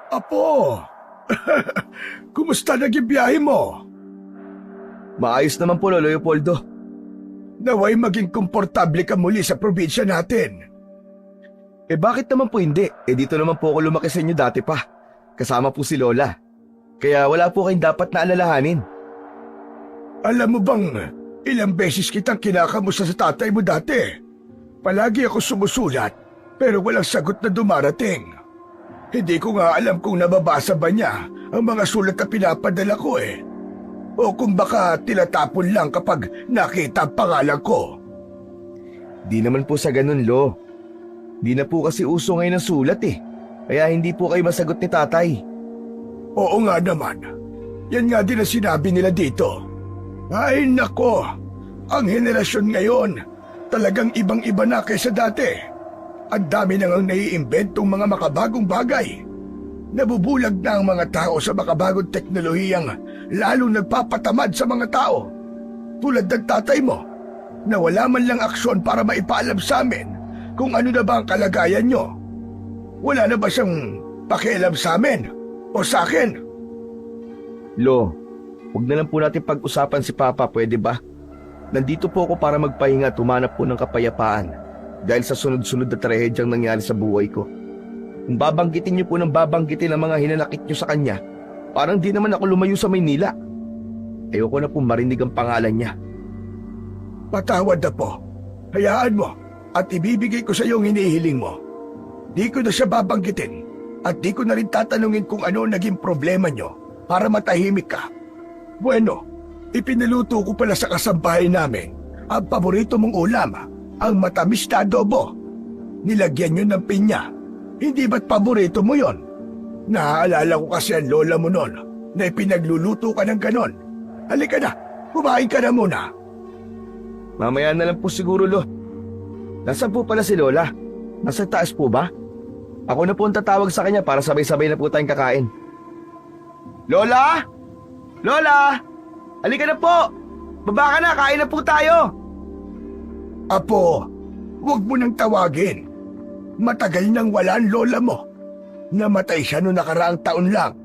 Apo! Kumusta naging biyahe mo? Maayos naman po, Lolo Leopoldo. Naway maging komportable ka muli sa probinsya natin. Bakit naman po hindi? Dito naman po ako lumaki sa inyo dati pa. Kasama po si Lola. Kaya wala po kayong dapat na alalahanin. Alam mo bang ilang beses kitang kinakamusta sa tatay mo dati? Palagi ako sumusulat pero walang sagot na dumarating. Hindi ko nga alam kung nababasa ba niya ang mga sulat na pinapadala ko eh. O kung baka tinatapon lang kapag nakita ang pangalan ko. Di naman po sa ganun, Lo. Di na po kasi uso ngayon ang sulat eh. Kaya hindi po kayo masagot ni tatay. Oo nga naman. Yan nga din ang sinabi nila dito. Ay nako, ang henerasyon ngayon talagang ibang-iba na kaysa dati. Ang dami nang naiimbentong mga makabagong bagay. Nabubulag na ang mga tao sa makabagong teknolohiyang lalong nagpapatamad sa mga tao. Tulad ng tatay mo, na wala man lang aksyon para maipaalam sa amin kung ano na ba ang kalagayan nyo. Wala na ba siyang pakialam sa amin o sa akin? Lo, huwag na lang po natin pag-usapan si Papa, pwede ba? Nandito po ako para magpahinga at humanap po ng kapayapaan dahil sa sunod-sunod na trahedyang nangyari sa buhay ko. Kung babanggitin niyo po ng babanggitin ang mga hinanakit niyo sa kanya, parang di naman ako lumayo sa Maynila. Ayoko na po marinig ang pangalan niya. Patawad na po. Hayaan mo at ibibigay ko sa iyo ang hinihiling mo. Di ko na siya babanggitin at di ko na rin tatanungin kung ano naging problema niyo para matahimik ka. Bueno, ipinaluto ko pala sa kasambahay namin ang paborito mong ulam, ang matamis na adobo. Nilagyan niyo ng pinya. Hindi ba't paborito mo yon? Naaalala ko kasi ang lola mo noon na ipinagluluto ka ng ganon. Halika na, kumain ka na muna. Mamaya na lang po siguro, Lo. Nasaan po pala si Lola? Nasa taas po ba? Ako na po ang tatawag sa kanya para sabay-sabay na po tayong kakain. Lola! Lola! Halika na po! Baba ka na, kain na po tayo! Apo, huwag mo nang tawagin. Matagal nang wala ang lola mo. Namatay siya noong nakaraang taon lang.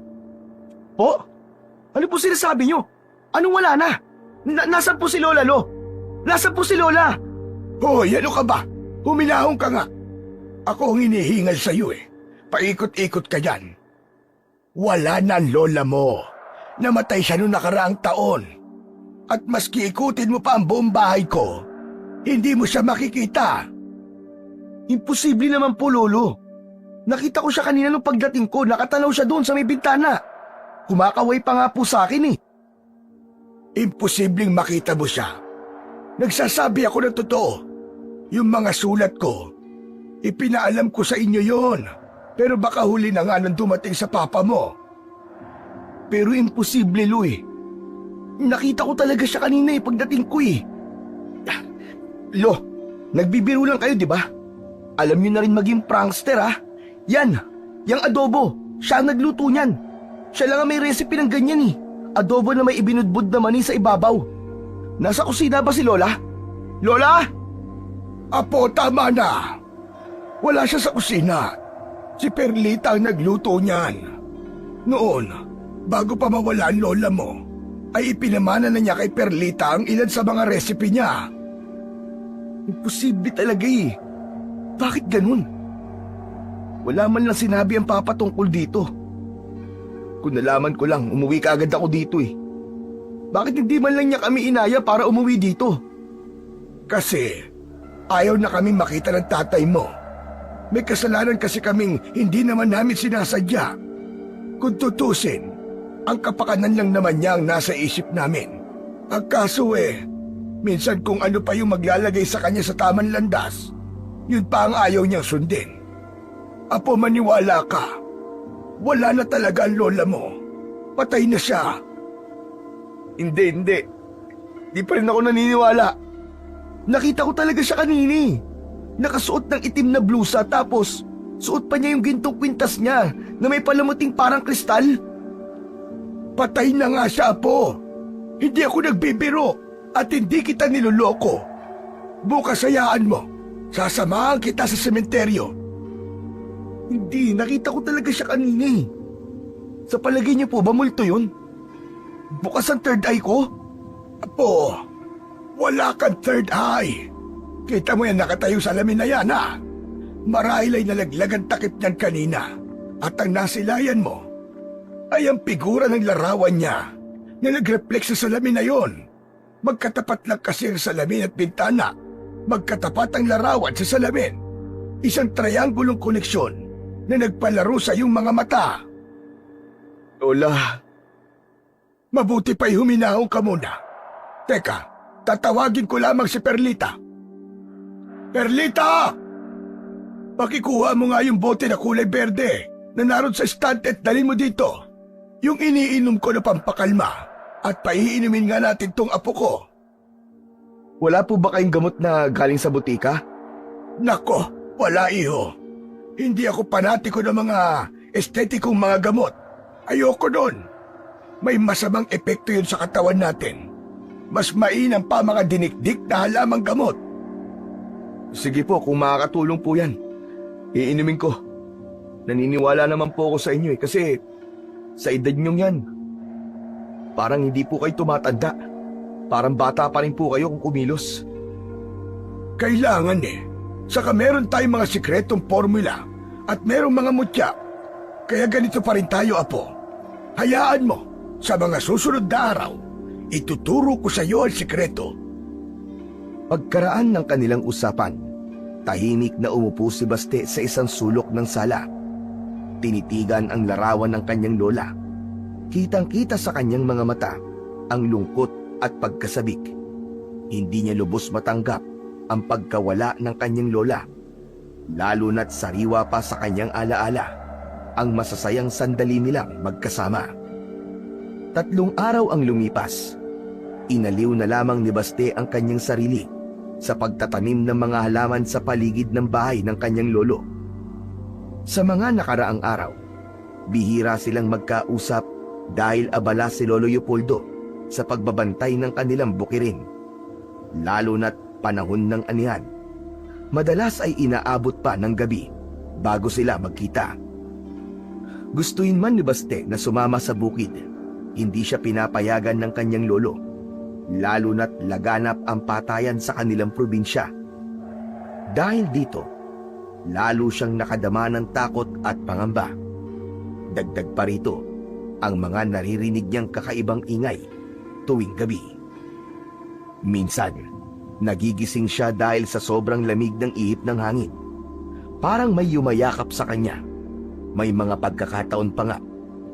Po? Ano po sinasabi niyo? Anong wala na? Nasaan po si Lola, Lo? Nasaan po si Lola? Hoy, ano ka ba? Huminahon ka nga. Ako ang hinihingal sa iyo eh. Paikot-ikot ka dyan. Wala na ang lola mo. Namatay siya noong nakaraang taon. At maski ikutin mo pa ang buong bahay ko, hindi mo siya makikita. Imposible naman po, Lolo. Nakita ko siya kanina nung pagdating ko. Nakatanaw siya doon sa may bintana. Kumakaway pa nga po sa akin eh. Imposibleng makita mo siya. Nagsasabi ako ng totoo. Yung mga sulat ko, ipinaalam ko sa inyo yon. Pero baka huli na nga nang dumating sa papa mo. Pero imposible, Lo eh. Nakita ko talaga siya kanina eh pagdating ko eh. Lo, nagbibiro lang kayo di ba? Alam niyo na rin maging prankster ha. Yan, yung adobo, siya ang nagluto niyan. Siya lang ang may recipe ng ganyan eh. Adobo na may ibinudbud na mani sa ibabaw. Nasa kusina ba si Lola? Lola? Apo, tama na. Wala siya sa kusina. Si Perlita ang nagluto niyan. Noon, bago pa mawala ang lola mo, ay ipinamana na niya kay Perlita ang ilan sa mga recipe niya. Imposible talaga eh. Bakit ganun? Wala man lang sinabi ang papa tungkol dito. Kung nalaman ko lang, umuwi ka agad ako dito eh. Bakit hindi man lang niya kami inaya para umuwi dito? Kasi ayaw na kami makita ng tatay mo. May kasalanan kasi kaming hindi naman namin sinasadya. Kung tutusin, ang kapakanan lang naman niya ang nasa isip namin. Ang kaso minsan kung ano pa yung maglalagay sa kanya sa tamang landas, yun pa ang ayaw niyang sundin. Apo, maniwala ka. Wala na talaga ang lola mo. Patay na siya. Hindi. Di pa rin ako naniniwala. Nakita ko talaga siya kanina eh. Nakasuot ng itim na blusa tapos suot pa niya yung gintong kwintas niya na may palamuting parang kristal. Patay na nga siya, Apo. Hindi ako nagbibiro at hindi kita niloloko. Bukas hayaan mo. Sasamahan kita sa sementeryo. Hindi, nakita ko talaga siya kanina eh. Sa palagay niyo po ba multo yun? Bukas ang third eye ko? Apo, wala kang third eye. Kita mo yan nakatayo sa lamin na yan, ha? Marahil ay nalaglag ang takip niyan kanina. At ang nasilayan mo ay ang figura ng larawan niya na nag-reflect sa salamin na yon. Magkatapat lang kasi ang salamin at bintana. Magkatapat ang larawan sa salamin. Isang triangulong koneksyon na nagpalaro sa iyong mga mata. Lola, Mabuti pa'y huminahon ka muna. Teka, tatawagin ko lamang si Perlita. Perlita! Pakikuha mo nga yung bote na kulay berde na naroon sa stand at dalhin mo dito. Yung iniinom ko na pampakalma at paiinumin nga natin tong apo ko. wala po ba kayong gamot na galing sa butika? Nako, wala iho. Hindi ako panatiko ng mga estetikong mga gamot. Ayoko doon. May masamang epekto yun sa katawan natin. Mas mainam pa mga dinikdik na halamang gamot. Sige po, kung makakatulong po yan, iinumin ko. Naniniwala naman po ako sa inyo kasi sa edad niyong yan, parang hindi po kayo tumatanda. Parang bata pa rin po kayo kung kumilos. Kailangan eh. Saka meron tayong mga sikretong formula at merong mga mutya. Kaya ganito pa rin tayo, Apo. Hayaan mo, sa mga susunod na araw, ituturo ko sa iyo ang sikreto. Pagkaraan ng kanilang usapan, tahimik na umupo si Baste sa isang sulok ng sala. Tinitigan ang larawan ng kanyang lola. Kitang-kita sa kanyang mga mata ang lungkot at pagkasabik. Hindi niya lubos matanggap ang pagkawala ng kanyang lola, lalo na't sariwa pa sa kanyang alaala ang masasayang sandali nilang magkasama. 3 araw ang lumipas. Inaliw na lamang ni Baste ang kanyang sarili sa pagtatanim ng mga halaman sa paligid ng bahay ng kanyang lolo. Sa mga nakaraang araw, bihira silang magkausap dahil abala si Lolo Leopoldo sa pagbabantay ng kanilang bukirin. Lalo na't panahon ng anihan, madalas ay inaabot pa ng gabi bago sila magkita. Gustuin man ni Baste na sumama sa bukid, hindi siya pinapayagan ng kanyang lolo, lalo na't laganap ang patayan sa kanilang probinsya. Dahil dito, lalo siyang nakadama ng takot at pangamba. Dagdag pa rito ang mga naririnig niyang kakaibang ingay tuwing gabi. Minsan, nagigising siya dahil sa sobrang lamig ng ihip ng hangin. Parang may yumayakap sa kanya. May mga pagkakataon pa nga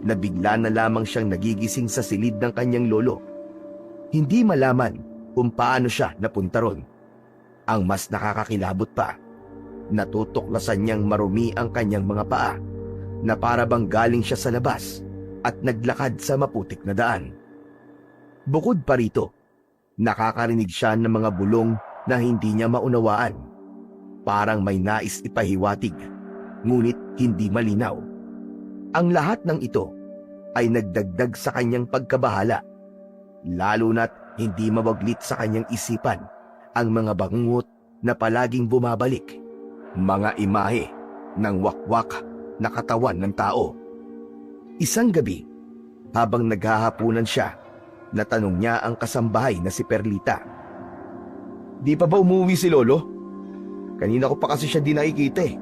na bigla na lamang siyang nagigising sa silid ng kanyang lolo. Hindi malaman kung paano siya napunta ron. Ang mas nakakakilabot pa, natutuklasan niyang marumi ang kanyang mga paa na para bang galing siya sa labas at naglakad sa maputik na daan. Bukod pa rito, nakakarinig siya ng mga bulong na hindi niya maunawaan. Parang may nais ipahiwatig, ngunit hindi malinaw. Ang lahat ng ito ay nagdagdag sa kanyang pagkabahala, lalo na't hindi mabaglit sa kanyang isipan ang mga bangungot na palaging bumabalik, mga imahe ng wakwak na katawan ng tao. Isang gabi, habang naghahapunan siya, natanong niya ang kasambahay na si Perlita. Di pa ba umuwi si Lolo? Kanina ko pa kasi siya di nakikita eh.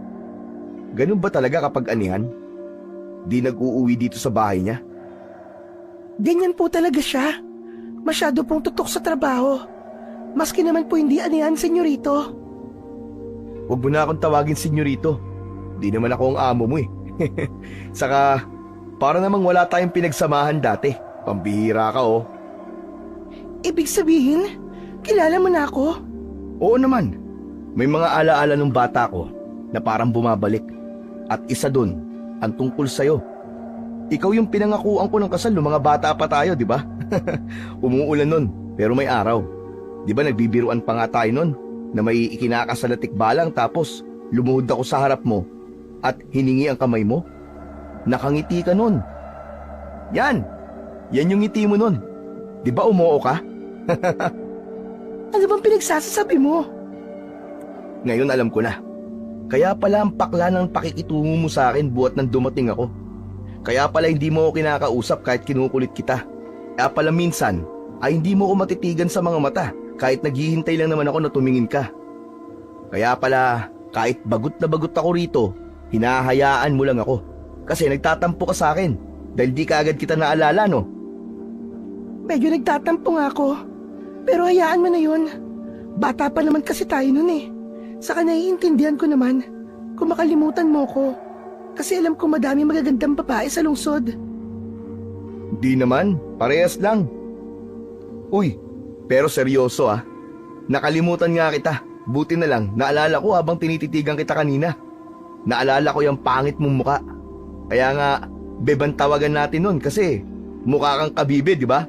Ganun ba talaga kapag anihan? Di nag-uuwi dito sa bahay niya? Ganyan po talaga siya. Masyado pong tutok sa trabaho. Maski naman po hindi anihan, senyorito. Huwag mo na akong tawagin senyorito. Di naman ako ang amo mo eh. Saka, para namang wala tayong pinagsamahan dati. Pambihira ka oh. Ibig sabihin, kilala mo na ako? Oo naman. May mga alaala ng bata ko na parang bumabalik. At isa dun, ang tungkol sa'yo. Ikaw yung pinangakuan ko ng kasal nung mga bata pa tayo, di ba? Umuulan nun, pero may araw. Di ba nagbibiruan pa nga tayo nun na may ikinakasal na tikbalang tapos lumuhod ako sa harap mo at hiningi ang kamay mo? Nakangiti ka nun. Yan yung ngiti mo nun. Di ba umoo ka? Ano bang pinagsasasabi mo? Ngayon alam ko na. Kaya pala ang pakla ng pakikitungo mo sa akin buhat nang dumating ako. Kaya pala hindi mo ako kinakausap kahit kinukulit kita. Kaya pala minsan ay hindi mo ako matitigan sa mga mata kahit naghihintay lang naman ako na tumingin ka. Kaya pala kahit bagot na bagot ako rito, hinahayaan mo lang ako. Kasi nagtatampo ka sa akin dahil di ka agad kita naalala, no? Medyo nagtatampo nga ako. Pero hayaan mo na yun. Bata pa naman kasi tayo nun eh. Saka naiintindihan ko naman kung makalimutan mo ko. Kasi alam ko madami magagandang babae sa lungsod. Di naman, parehas lang. Uy, pero seryoso ah. Nakalimutan nga kita. Buti na lang, naalala ko habang tinititigan kita kanina. Naalala ko yung pangit mong muka. Kaya nga, beban tawagan natin nun kasi mukha kang kabibe, di ba?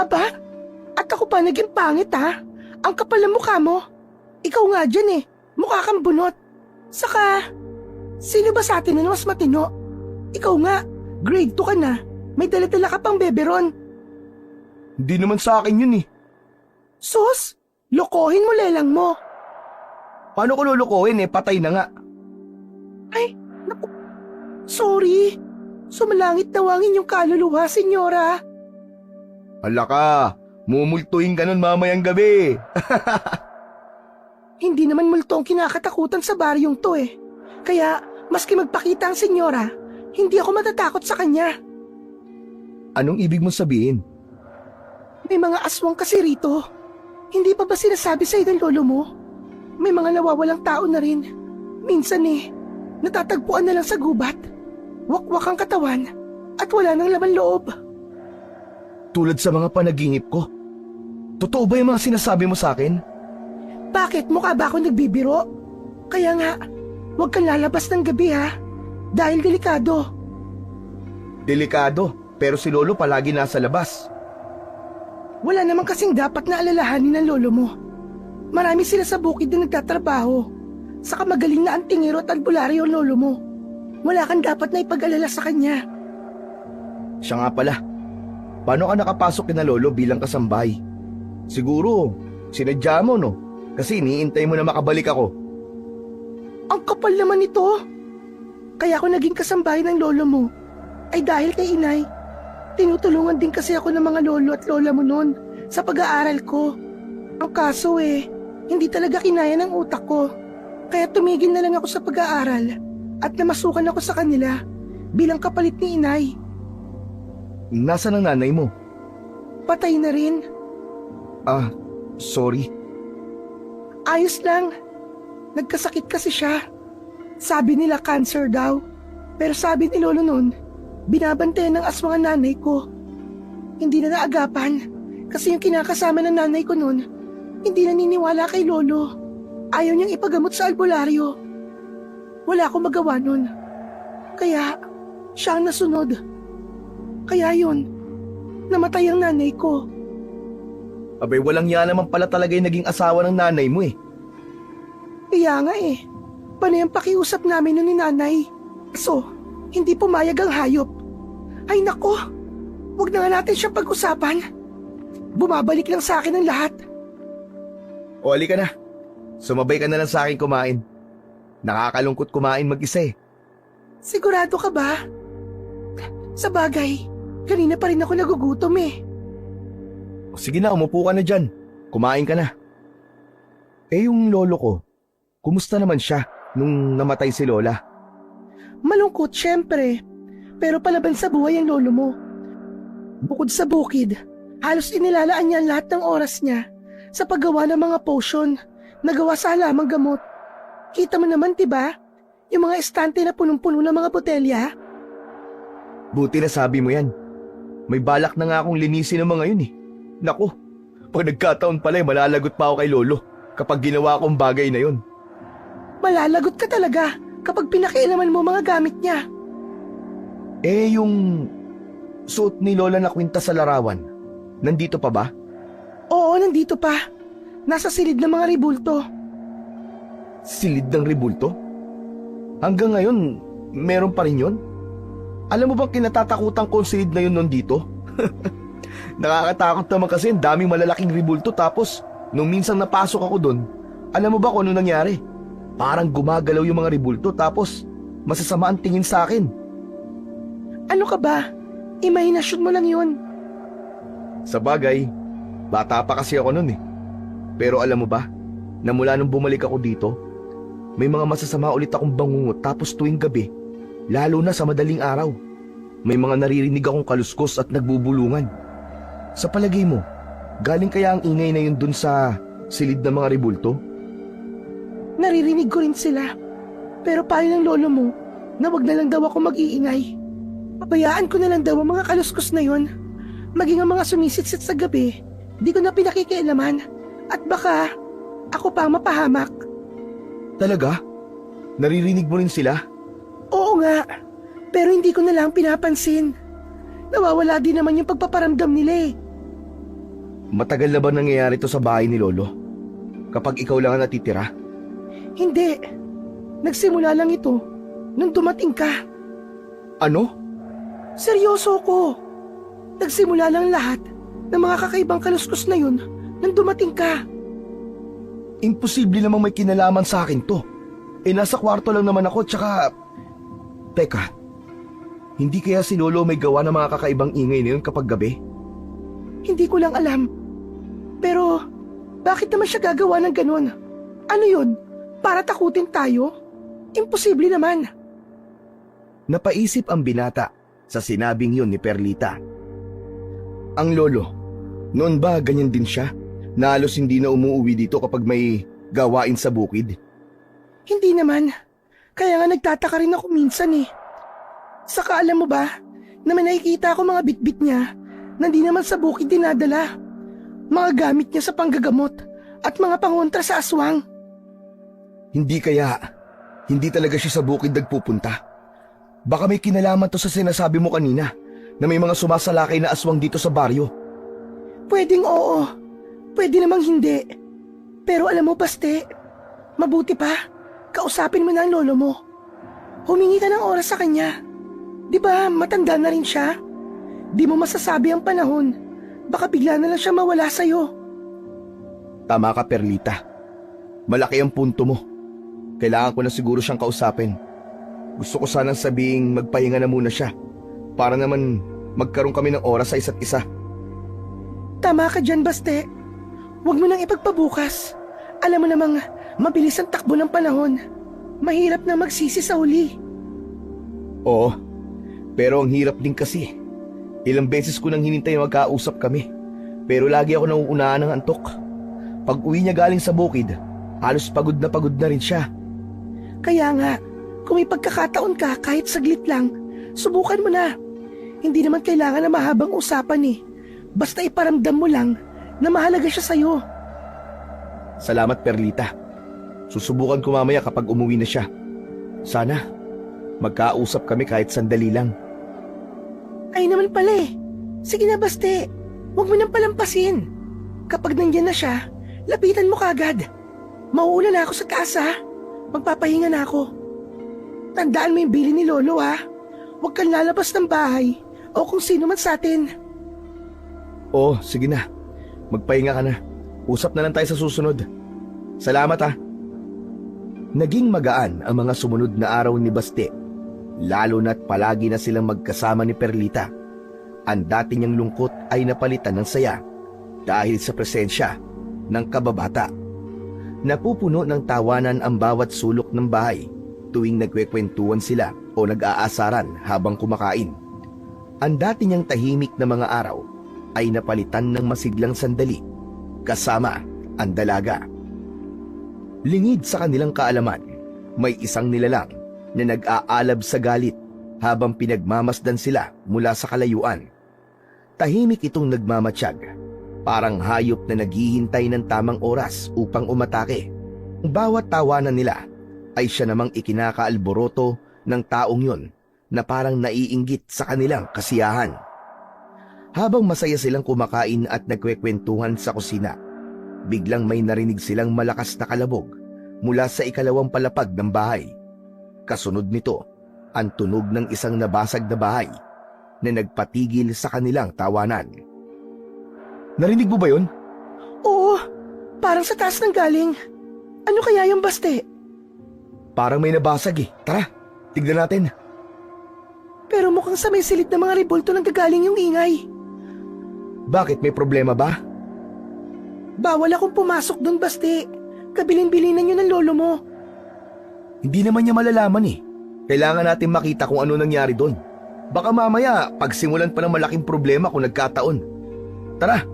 Aba, at ako pa naging pangit ha? Ang kapal ng mukha mo. Ikaw nga dyan eh, mukha kang bunot. Saka, sino ba sa atin na mas matino? Ikaw nga, grade 2 ka na. May dala-dala ka pang beberon. Hindi naman sa akin yun eh. Sus, lokohin mo lelang mo. Paano ko lulukohin eh, patay na nga. Ay, naku. Sorry. Sumalangit nawangin yung kaluluwa, senyora. Hala ka, mumultuhin ka nun mamayang gabi. Hindi naman multo ang kinakatakutan sa baryong to eh. Kaya, maski magpakita ang senyora, hindi ako matatakot sa kanya. Anong ibig mong sabihin? May mga aswang kasi rito. Hindi pa ba sinasabi sa'yo ng lolo mo? May mga nawawalang tao na rin. Minsan eh, natatagpuan na lang sa gubat. Wakwak ang katawan at wala nang laman loob. Tulad sa mga panaginip ko. Totoo ba yung mga sinasabi mo sa akin? Bakit? Mukha ba ako nagbibiro? Kaya nga, huwag kang lalabas ng gabi ha. Dahil delikado. Delikado, pero si Lolo palagi nasa labas. Wala naman kasing dapat na alalahanin ng lolo mo. Marami sila sa bukid na nagtatrabaho. Saka magaling na ang tingero at albularyo ang lolo mo. Wala kang dapat na ipag-alala sa kanya. Siya nga pala. Paano ka nakapasok kina Lolo bilang kasambahay? Siguro, sinadya mo no? Kasi iniintay mo na makabalik ako. Ang kapal naman ito. Kaya ako naging kasambahay ng lolo mo. Ay dahil kay inay. Tinutulungan din kasi ako ng mga lolo at lola mo noon sa pag-aaral ko. Ang kaso hindi talaga kinaya ng utak ko. Kaya tumigil na lang ako sa pag-aaral at namasukan ako sa kanila bilang kapalit ni inay. Nasaan ang nanay mo? Patay na rin. Ah, sorry. Ayos lang. Nagkasakit kasi siya. Sabi nila cancer daw. Pero sabi ni lolo noon, binabantayan ng aswang ang nanay ko. Hindi na naagapan. Kasi yung kinakasama ng nanay ko noon, hindi naniniwala kay lolo. Ayaw niyang ipagamot sa albularyo. Wala akong magawa noon. Kaya, siya ang nasunod. Kaya yun, namatay ang nanay ko. Abay, walang yan naman pala talaga yung naging asawa ng nanay mo eh. Kaya nga panay ang pakiusap namin nun ni nanay. So, hindi pumayag ang hayop. Ay nako, huwag na nga natin siyang pag-usapan. Bumabalik lang sa akin ang lahat. O, halika na. Sumabay ka na lang sa akin kumain. Nakakalungkot kumain mag-isa eh. Sigurado ka ba? Sa bagay, kanina pa rin ako nagugutom eh. O, sige na, umupo ka na dyan. Kumain ka na. Eh yung lolo ko, kumusta naman siya nung namatay si Lola? Malungkot syempre, pero palaban sa buhay ang lolo mo. Bukod sa bukid, halos inilalaan niya ang lahat ng oras niya sa paggawa ng mga potion na gawa sa halamang gamot. Kita mo naman, diba? Yung mga estante na punong-puno ng mga botelya. Buti na sabi mo yan. May balak na nga akong linisin ng mga yun eh. Naku, pag nagkataon pala malalagot pa ako kay Lolo kapag ginawa akong bagay na yun. Malalagot ka talaga kapag pinakialaman mo mga gamit niya. Eh yung suot ni Lola na kwintas sa larawan, nandito pa ba? Oo, nandito pa. Nasa silid ng mga ribulto. Silid ng ribulto? Hanggang ngayon, meron pa rin yun? Alam mo bang kinatatakutan ko ang silid na yun nandito? Nakakatakot naman kasi ang daming malalaking ribulto tapos nung minsang napasok ako doon, alam mo ba kung ano nangyari? Parang gumagalaw yung mga ribulto tapos masasama ang tingin sa akin. Ano ka ba? Imahinasyon mo lang yun. Sa bagay, bata pa kasi ako nun eh. Pero alam mo ba, na mula nung bumalik ako dito, may mga masasama ulit akong bangungot tapos tuwing gabi, lalo na sa madaling araw. May mga naririnig akong kaluskos at nagbubulungan. Sa palagay mo, galing kaya ang ingay na yun dun sa silid ng mga rebulto? Naririnig ko rin sila. Pero payo ng lolo mo na wag na lang daw ako mag-iingay. Pabayaan ko na lang daw ang mga kaluskos na yun. Maging ang mga sumisitsit sa gabi, di ko na pinakikialaman. At baka ako pa ang mapahamak. Talaga? Naririnig mo rin sila? Oo nga, pero hindi ko na lang pinapansin. Nawawala din naman yung pagpaparamdam nila eh. Matagal na ba nangyayari to sa bahay ni Lolo? Kapag ikaw lang ang natitira? Hindi. Nagsimula lang ito nung dumating ka. Ano? Seryoso ko. Nagsimula lang lahat ng mga kakaibang kaluskos na yun nung dumating ka. Imposible namang may kinalaman sa akin to. Nasa kwarto lang naman ako tsaka... Teka, hindi kaya si Lolo may gawa ng mga kakaibang ingay na yun kapag gabi? Hindi ko lang alam. Pero bakit naman siya gagawa ng ganun? Ano yun? Para takutin tayo? Imposible naman. Napaisip ang binata sa sinabing yun ni Perlita. Ang lolo, noon ba ganyan din siya? Na halos hindi na umuwi dito kapag may gawain sa bukid? Hindi naman. Kaya nga nagtataka rin ako minsan eh. Saka alam mo ba, na may nakikita ako mga bitbit niya na di naman sa bukid dinadala. Mga gamit niya sa panggagamot at mga pangontra sa aswang. Hindi talaga siya sa bukid nagpupunta. Baka may kinalaman to sa sinasabi mo kanina na may mga sumasalakay na aswang dito sa baryo. Pwedeng oo, pwede namang hindi. Pero alam mo, Baste, mabuti pa, kausapin mo na ang lolo mo. Humingi ka ng oras sa kanya. Di ba matanda na rin siya? Di mo masasabi ang panahon. Baka bigla na lang siya mawala sa'yo. Tama ka, Perlita. Malaki ang punto mo. Kailangan ko na siguro siyang kausapin. Gusto ko sanang sabihing magpahinga na muna siya para naman magkaroon kami ng oras sa isa't isa. Tama ka dyan, Baste. Huwag mo nang ipagpabukas. Alam mo namang mabilis ang takbo ng panahon. Mahirap na magsisi sa huli. Oo, pero ang hirap din kasi. Ilang beses ko nang hinintay na magkausap kami, pero lagi ako nauunahan ng antok. Pag uwi niya galing sa bukid, halos pagod na rin siya. Kaya nga, kung may pagkakataon ka kahit saglit lang, subukan mo na. Hindi naman kailangan na mahabang usapan eh. Basta iparamdam mo lang na mahalaga siya sa'yo. Salamat, Perlita. Susubukan ko mamaya kapag umuwi na siya. Sana, magkausap kami kahit sandali lang. Ay naman pala eh. Sige na, Baste. Huwag mo nang palampasin. Kapag nandyan na siya, lapitan mo kagad. Mauuna na ako sa taas ha. Magpapahinga na ako. Tandaan mo yung bili ni Lolo ha. Huwag kang lalabas ng bahay o kung sino man sa atin. Oo, sige na. Magpahinga ka na. Usap na lang tayo sa susunod. Salamat ha. Naging magaan ang mga sumunod na araw ni Baste. Lalo na't palagi na silang magkasama ni Perlita. Ang dati niyang lungkot ay napalitan ng saya dahil sa presensya ng kababata. Napupuno ng tawanan ang bawat sulok ng bahay tuwing nagkwekwentuhan sila o nag-aasaran habang kumakain. Ang dati niyang tahimik na mga araw ay napalitan ng masiglang sandali kasama ang dalaga. Lingid sa kanilang kaalaman, may isang nilalang na nag-aalab sa galit habang pinagmamasdan sila mula sa kalayuan. Tahimik itong nagmamatsyag, parang hayop na naghihintay ng tamang oras upang umatake. Bawat tawanan nila ay siya namang ikinakaalboroto ng taong yon na parang naiinggit sa kanilang kasiyahan. Habang masaya silang kumakain at nagkwekwentuhan sa kusina, biglang may narinig silang malakas na kalabog mula sa ikalawang palapag ng bahay. Kasunod nito, ang tunog ng isang nabasag na bahay na nagpatigil sa kanilang tawanan. Narinig mo ba yun? Oo, parang sa taas ng galing. Ano kaya yung Baste? Parang may nabasag eh. Tara, Tignan natin. Pero mukhang sa may silid ng mga rebulto nang gagaling yung ingay. Bakit, may problema ba? Bawal akong pumasok doon, Basti. Kabilin-bilinan yun ng lolo mo. Hindi naman niya malalaman eh. Kailangan natin makita kung ano nangyari doon. Baka mamaya, pagsimulan pa ng malaking problema kung nagkataon. Tara!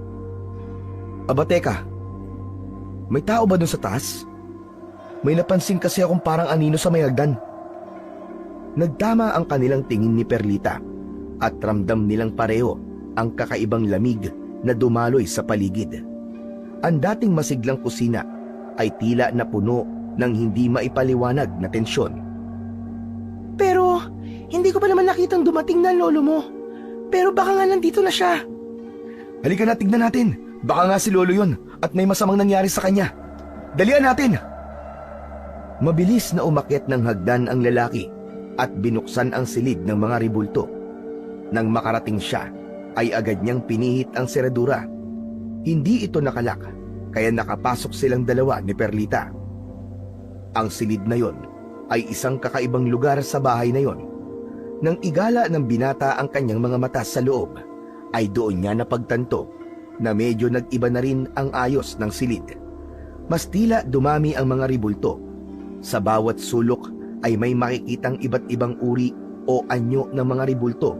Aba teka, may tao ba doon sa taas? May napansin kasi akong parang anino sa may hagdan. Nagtama ang kanilang tingin ni Perlita at ramdam nilang pareho ang kakaibang lamig na dumaloy sa paligid. Ang dating masiglang kusina ay tila na puno ng hindi maipaliwanag na tensyon. Pero, hindi ko pa naman nakitang dumating na ang lolo mo. Pero baka nga nandito na siya. Halika na, tignan natin. Baka nga si Lolo yun at may masamang nangyari sa kanya. Dalian natin! Mabilis na umakyat ng hagdan ang lalaki at binuksan ang silid ng mga ribulto. Nang makarating siya, ay agad niyang pinihit ang seradura. Hindi ito nakalak, kaya nakapasok silang dalawa ni Perlita. Ang silid na yon ay isang kakaibang lugar sa bahay na yon. Nang igala ng binata ang kanyang mga mata sa loob, ay doon niya napagtanto na medyo nag-iba na rin ang ayos ng silid. Mas tila dumami ang mga ribulto. Sa bawat sulok ay may makikitang iba't ibang uri o anyo ng mga ribulto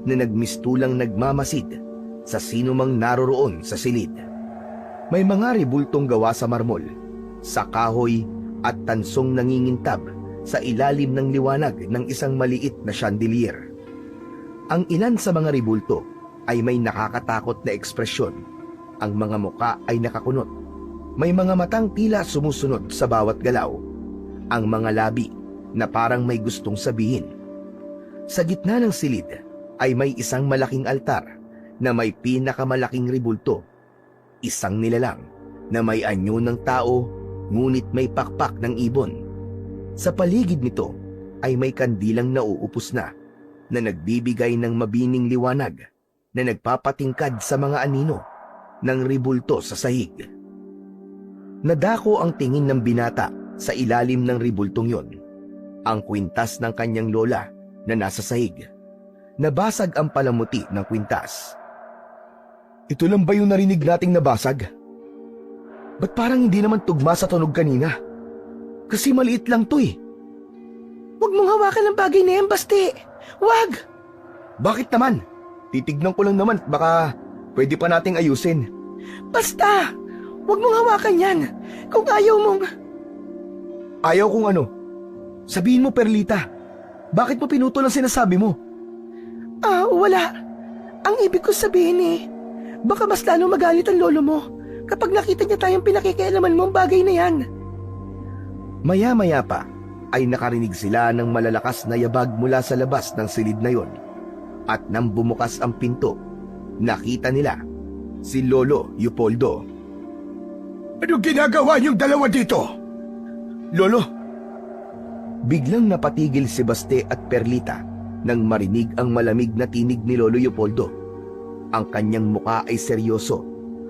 na nagmistulang nagmamasid sa sino mang naroroon sa silid. May mga ribultong gawa sa marmol, sa kahoy at tansong nangingintab sa ilalim ng liwanag ng isang maliit na chandelier. Ang ilan sa mga ribulto ay may nakakatakot na ekspresyon. Ang mga muka ay nakakunot. May mga matang tila sumusunod sa bawat galaw. Ang mga labi na parang may gustong sabihin. Sa gitna ng silid ay may isang malaking altar na may pinakamalaking ribulto. Isang nilalang na may anyo ng tao ngunit may pakpak ng ibon. Sa paligid nito ay may kandilang nauupos na nagbibigay ng mabining liwanag na nagpapatingkad sa mga anino ng ribulto sa sahig. Nadako ang tingin ng binata sa ilalim ng ribultong yon. Ang kwintas ng kanyang lola na nasa sahig. Nabasag ang palamuti ng kwintas. Ito lang ba yung narinig nating nabasag? Ba't parang hindi naman tugma sa tunog kanina? Kasi maliit lang to eh. Huwag mong hawakan ng bagay na yan, Basti. Huwag! Bakit naman? Titignan ko lang naman, baka pwede pa nating ayusin. Basta! Huwag mong hawakan yan. Kung ayaw mong... Ayaw kung ano? Sabihin mo, Perlita. Bakit mo pinutol ang sinasabi mo? Wala. Ang ibig ko sabihin baka mas lalo magalit ang lolo mo kapag nakita niya tayong pinakikialaman mong bagay na yan. Maya-maya pa ay nakarinig sila ng malalakas na yabag mula sa labas ng silid na yon. At nang bumukas ang pinto, nakita nila si Lolo Leopoldo. Ano ginagawa niyong dalawa dito? Lolo! Biglang napatigil si Baste at Perlita nang marinig ang malamig na tinig ni Lolo Leopoldo. Ang kanyang muka ay seryoso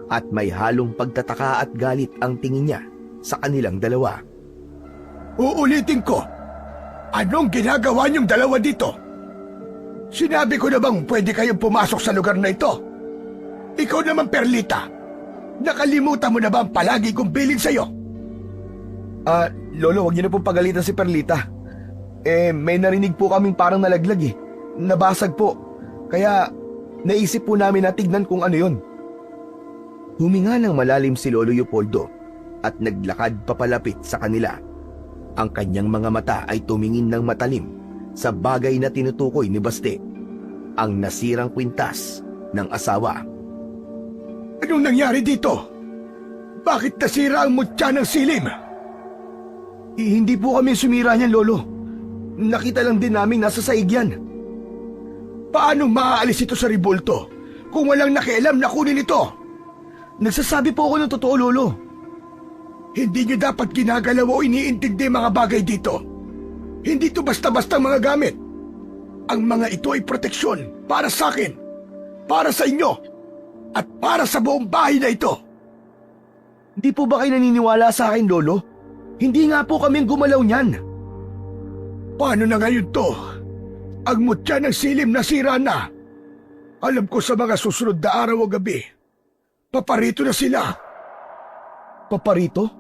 at may halong pagtataka at galit ang tingin niya sa kanilang dalawa. Uulitin ko, anong ginagawa niyong dalawa dito? Sinabi ko na bang pwede kayong pumasok sa lugar na ito? Ikaw naman, Perlita, nakalimutan mo na ba ang palagi kong bilin sa'yo? Lolo, huwag niyo na pong pagalitan si Perlita. May narinig po kaming parang nalaglag eh. Nabasag po. Kaya naisip po namin na tignan kung ano yun. Huminga ng malalim si Lolo Leopoldo at naglakad papalapit sa kanila. Ang kanyang mga mata ay tumingin ng matalim sa bagay na tinutukoy ni Baste, ang nasirang kwintas ng asawa. Anong nangyari dito? Bakit nasira ang mutya ng silim? Hindi po kami sumira niyan, Lolo. Nakita lang din namin nasa saig yan. Paano maaalis ito sa ribulto kung walang nakialam na kunin ito? Nagsasabi po ako ng totoo, Lolo. Hindi niyo dapat ginagalaw o iniintindi mga bagay dito. Hindi ito basta-basta mga gamit. Ang mga ito ay proteksyon para sa akin, para sa inyo, at para sa buong bahay na ito. Hindi po ba kayo naniniwala sa akin, Lolo? Hindi nga po kaming gumalaw niyan. Paano na ngayon to? Ang mutya ng silim nasira na. Alam ko sa mga susunod na araw o gabi, paparito na sila. Paparito?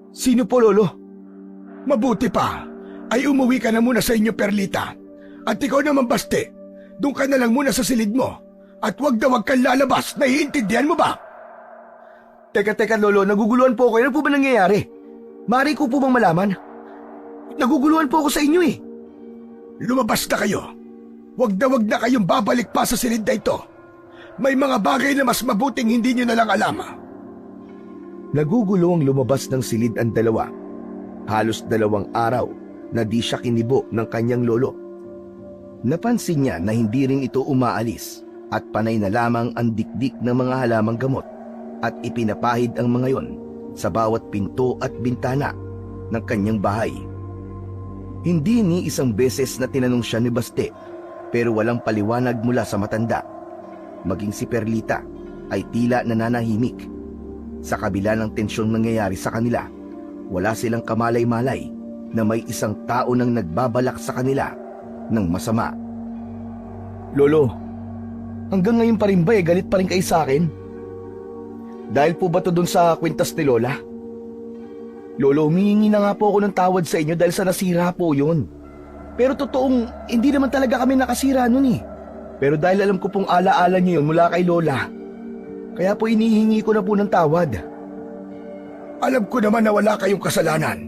Sino po, Lolo? Mabuti pa, ay umuwi ka na muna sa inyo, Perlita. At ikaw naman, Baste, doon ka na lang muna sa silid mo. At wag na wag kang lalabas, naiintindihan mo ba? Teka, Lolo, naguguluhan po ako. Ano po ba nangyayari? Mari ko po bang malaman? Naguguluhan po ako sa inyo eh. Lumabas na kayo. Wag na kayong babalik pa sa silid na ito. May mga bagay na mas mabuting hindi nyo na lang alam. Nagugulong lumabas ng silid ang dalawa. Halos 2 araw na di siya kinibo ng kanyang lolo. Napansin niya na hindi rin ito umaalis at panay na lamang ang dikdik ng mga halamang gamot at ipinapahid ang mga yon sa bawat pinto at bintana ng kanyang bahay. Hindi ni isang beses na tinanong siya ni Baste, pero walang paliwanag mula sa matanda. Maging si Perlita ay tila nananahimik. Sa kabila ng tensyong nangyayari sa kanila, wala silang kamalay-malay na may isang tao nang nagbabalak sa kanila ng masama. Lolo, hanggang ngayon pa rin ba galit pa rin kayo sa akin? Dahil po ba to dun sa kwintas ni Lola? Lolo, humihingi na nga po ako ng tawad sa inyo dahil sa nasira po yun. Pero totoong hindi naman talaga kami nakasira nun eh. Pero dahil alam ko pong alaala niyo yun mula kay Lola, kaya po inihingi ko na po ng tawad. Alam ko naman na wala kayong kasalanan.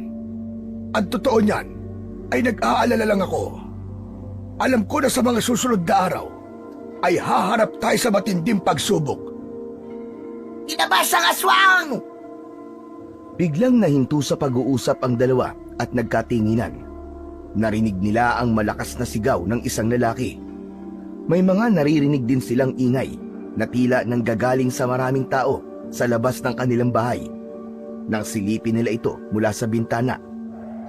Ang totoo niyan ay nag-aalala lang ako. Alam ko na sa mga susunod na araw ay haharap tayo sa matinding pagsubok. Inabas ang aswang! Biglang nahinto sa pag-uusap ang dalawa at nagkatinginan. Narinig nila ang malakas na sigaw ng isang lalaki. May mga naririnig din silang ingay na tila nanggagaling sa maraming tao sa labas ng kanilang bahay. Nang silipin nila ito mula sa bintana,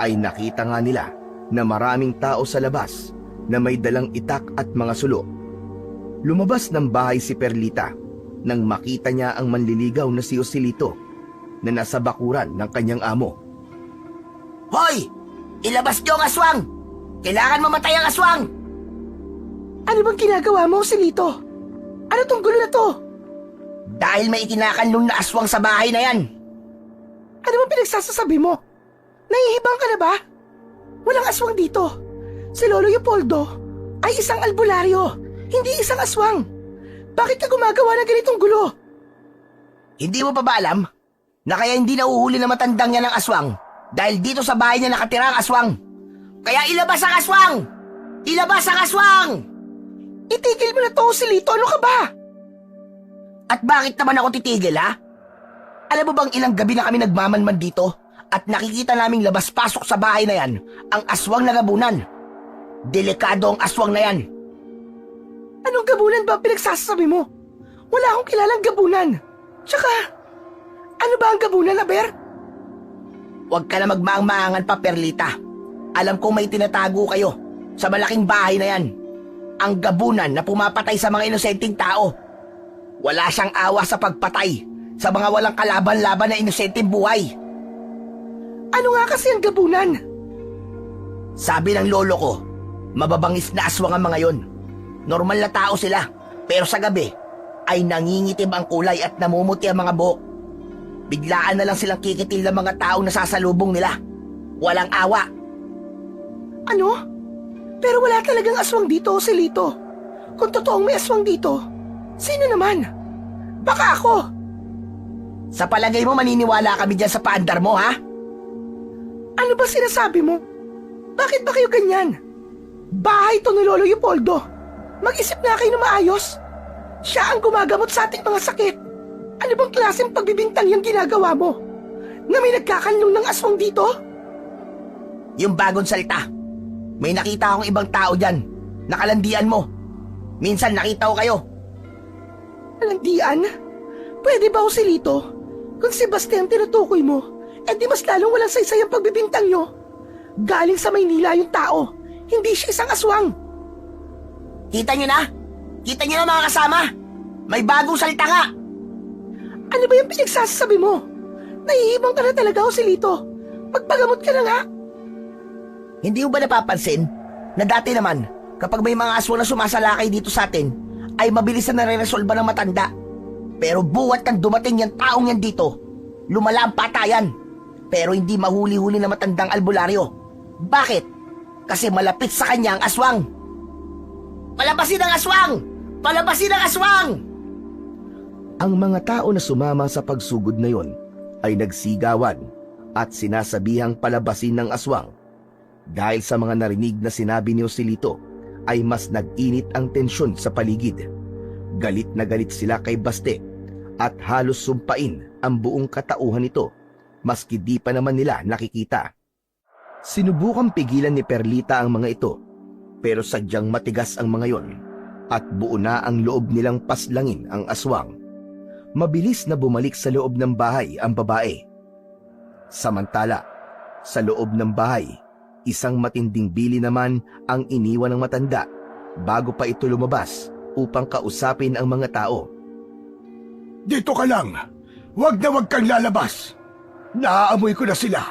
ay nakita nga nila na maraming tao sa labas na may dalang itak at mga sulo. Lumabas ng bahay si Perlita nang makita niya ang manliligaw na si Joselito na nasa bakuran ng kanyang amo. Hoy! Ilabas niyo ang aswang! Kailangan mamatay ang aswang! Ano bang ginagawa mo, Joselito? Ano tong gulo na to? Dahil may ikinakanlong na aswang sa bahay na yan. Ano bang pinagsasasabi mo? Nahihibang ka na ba? Walang aswang dito. Si Lolo Leopoldo ay isang albularyo, hindi isang aswang. Bakit ka gumagawa ng ganitong gulo? Hindi mo pa ba alam na kaya hindi nauhuli na matandang yan ng aswang dahil dito sa bahay niya nakatira ang aswang? Kaya ilabas ang aswang! Ilabas ang aswang! Itigil mo na to, Joselito. Ano ka ba? At bakit naman ako titigil, ha? Alam mo bang ilang gabi na kami nagmamanman dito at nakikita naming labas-pasok sa bahay na yan ang aswang na gabunan. Delikado ang aswang na yan. Anong gabunan ba ang pinagsasabi mo? Wala akong kilalang gabunan. Tsaka, ano ba ang gabunan, Aber? Huwag ka na magmaang-maangan pa, Perlita. Alam kong may tinatago kayo sa malaking bahay na yan. Ang gabunan na pumapatay sa mga inosenteng tao. Wala siyang awa sa pagpatay sa mga walang kalaban-laban na inosenteng buhay. Ano nga kasi ang gabunan? Sabi ng lolo ko, mababangis na aswang ang mga yon. Normal na tao sila, pero sa gabi ay nangingitim ang kulay at namumuti ang mga buhok. Biglaan na lang silang kikitil ng mga taong nasasalubong nila. Walang awa. Ano? Pero wala talagang aswang dito, Joselito. Kung totoong may aswang dito, sino naman? Baka ako. Sa palagay mo maniniwala kami dyan sa paandar mo, ha? Ano ba sinasabi mo? Bakit ba kayo ganyan? Bahay to ni Lolo Leopoldo. Mag-isip na kayo na maayos. Siya ang gumagamot sa ating mga sakit. Ano bang klaseng pagbibintang yung ginagawa mo? Na may nagkakanlong ng aswang dito? Yung bagong salita. May nakita akong ibang tao dyan. Nakalandian mo. Minsan nakita ko kayo. Kalandian? Pwede ba, Joselito? Kung si Bastian tinutukoy mo, di mas lalong walang saysay ang pagbibintang nyo. Galing sa Maynila yung tao. Hindi siya isang aswang. Kita nyo na? Kita nyo na mga kasama? May bagong salita nga. Ano ba yung pinagsasabi mo? Nahihibang ka na talaga, Joselito. Magpagamot ka na nga. Hindi mo ba napapansin na dati naman, kapag may mga aswang na sumasalakay dito sa atin, ay mabilis na nare-resolba ng matanda. Pero buwat kang dumating yung taong yan dito, lumala ang patayan. Pero hindi mahuli-huli na matandang albularyo. Bakit? Kasi malapit sa kanya ang aswang. Palabasin ang aswang! Palabasin ang aswang! Ang mga tao na sumama sa pagsugod na yon ay nagsigawan at sinasabihang palabasin ng aswang. Dahil sa mga narinig na sinabi ni Joselito, ay mas nag-init ang tensyon sa paligid. Galit na galit sila kay Baste at halos sumpain ang buong katauhan nito, maski di pa naman nila nakikita. Sinubukang pigilan ni Perlita ang mga ito, pero sadyang matigas ang mga yon at buo na ang loob nilang paslangin ang aswang. Mabilis na bumalik sa loob ng bahay ang babae. Samantala, sa loob ng bahay, isang matinding bili naman ang iniwan ng matanda bago pa ito lumabas upang kausapin ang mga tao. Dito ka lang. Huwag na huwag kang lalabas. Naaamoy ko na sila.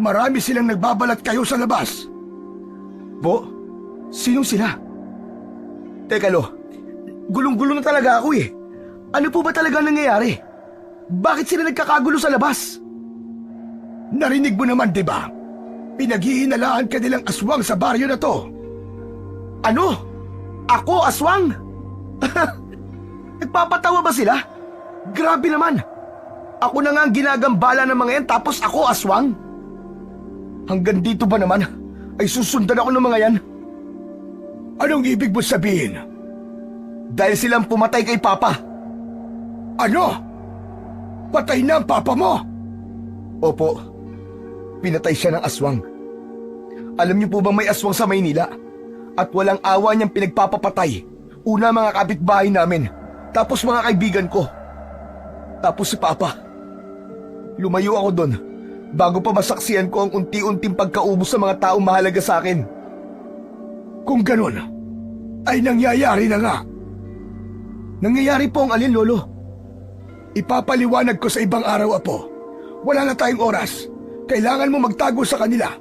Marami silang nagbabalat kayo sa labas. Po? Sinong sila? Teka lo, gulong-gulo na talaga ako eh. Ano po ba talaga nangyayari? Bakit sila nagkakagulo sa labas? Narinig mo naman, di ba? Pinaghihinalaan ka nilang aswang sa baryo na to. Ano? Ako, aswang? Nagpapatawa ba sila? Grabe naman. Ako na nga ang ginagambala ng mga yan tapos ako, aswang? Hanggang dito ba naman ay susundan ako ng mga yan? Anong ibig mo sabihin? Dahil silang pumatay kay Papa. Ano? Patay na ang papa mo? Opo, pinatay siya ng aswang. Alam niyo po bang may aswang sa Maynila? At walang awa niyang pinagpapapatay. Una mga kapitbahay namin, tapos mga kaibigan ko. Tapos si Papa. Lumayo ako doon bago pa masaksiyan ko ang unti-unting pagkaubos sa mga taong mahalaga sa akin. Kung ganun, ay nangyayari na nga. Nangyayari po ang alin, Lolo? Ipapaliwanag ko sa ibang araw, Apo. Wala na tayong oras. Kailangan mo magtago sa kanila.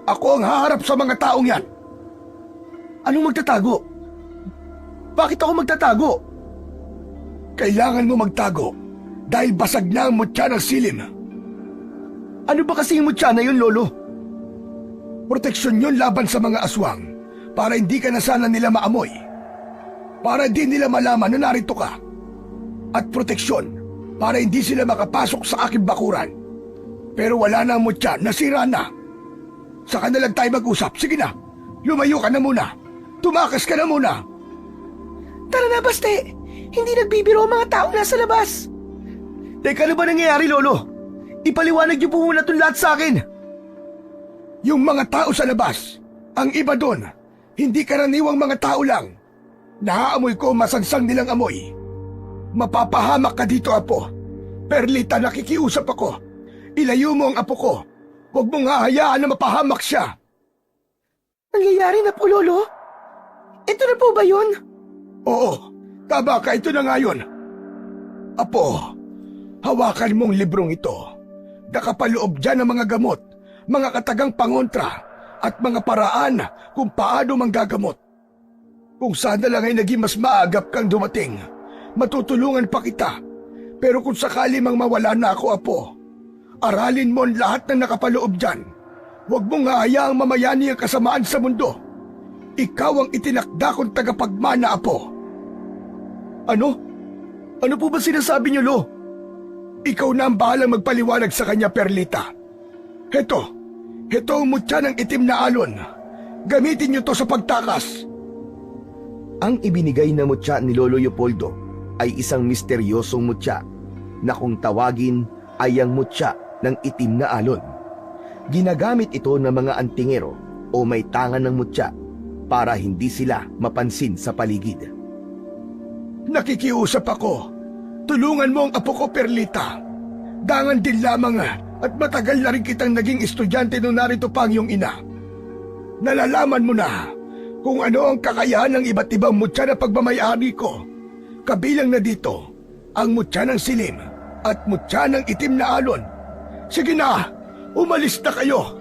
Ako ang haharap sa mga taong yan. Anong magtatago? Bakit ako magtatago? Kailangan mo magtago dahil basag na ang mutya ng silim. Ano ba kasi yung mutya na yun, Lolo? Proteksyon yun laban sa mga aswang para hindi ka na sana nila maamoy. Para di nila malaman na narito ka. At proteksyon para hindi sila makapasok sa aking bakuran. Pero wala na ang mutya, nasira na. Saka na lang tayo mag-usap. Sige na, lumayo ka na muna. Tumakas ka na muna. Tara na, Baste. Hindi nagbibiro ang mga tao nasa labas. Teka, ano ba nangyayari, Lolo? Ipaliwanag niyo po muna itong lahat sa akin. Yung mga tao sa labas, ang iba doon, hindi karaniwang mga tao lang. Naaamoy ko masansang nilang amoy. Mapapahamak ka dito, Apo. Perlita, nakikiusap ako. Ilayo mo ang apo ko. Huwag mong hahayaan na mapahamak siya. Nangyayari na po, Lolo? Ito na po ba yun? Oo, tama ka. Ito na nga yun. Apo, hawakan mong librong ito. Nakapaloob dyan ang mga gamot, mga katagang pangontra, at mga paraan kung paano manggagamot. Kung sana lang ay naging mas maagap kang dumating, matutulungan pa kita. Pero kung sakali mang mawala na ako, Apo, aralin mo ang lahat ng nakapaloob dyan. Huwag mong hahayaang mamayani ang kasamaan sa mundo. Ikaw ang itinakda kong tagapagmana, Apo. Ano? Ano po ba sinasabi niyo, Lo? Ikaw na ang bahalang magpaliwanag sa kanya, Perlita. Heto ang mutya ng itim na alon. Gamitin niyo to sa pagtakas. Ang ibinigay na mutya ni Lolo Leopoldo ay isang misteryosong mutya na kung tawagin ay ang mutya ng itim na alon. Ginagamit ito ng mga antingero o may tangan ng mutya para hindi sila mapansin sa paligid. Nakikiusap ako. Tulungan mo ang apo ko, Perlita. Dangan din lamang at matagal na rin kitang naging estudyante nung narito pa ang iyong ina. Nalalaman mo na kung ano ang kakayahan ng iba't ibang mutya na pagmamayari ko. Kabilang na dito ang mutya ng silim at mutya ng itim na alon. Sige na, umalis na kayo.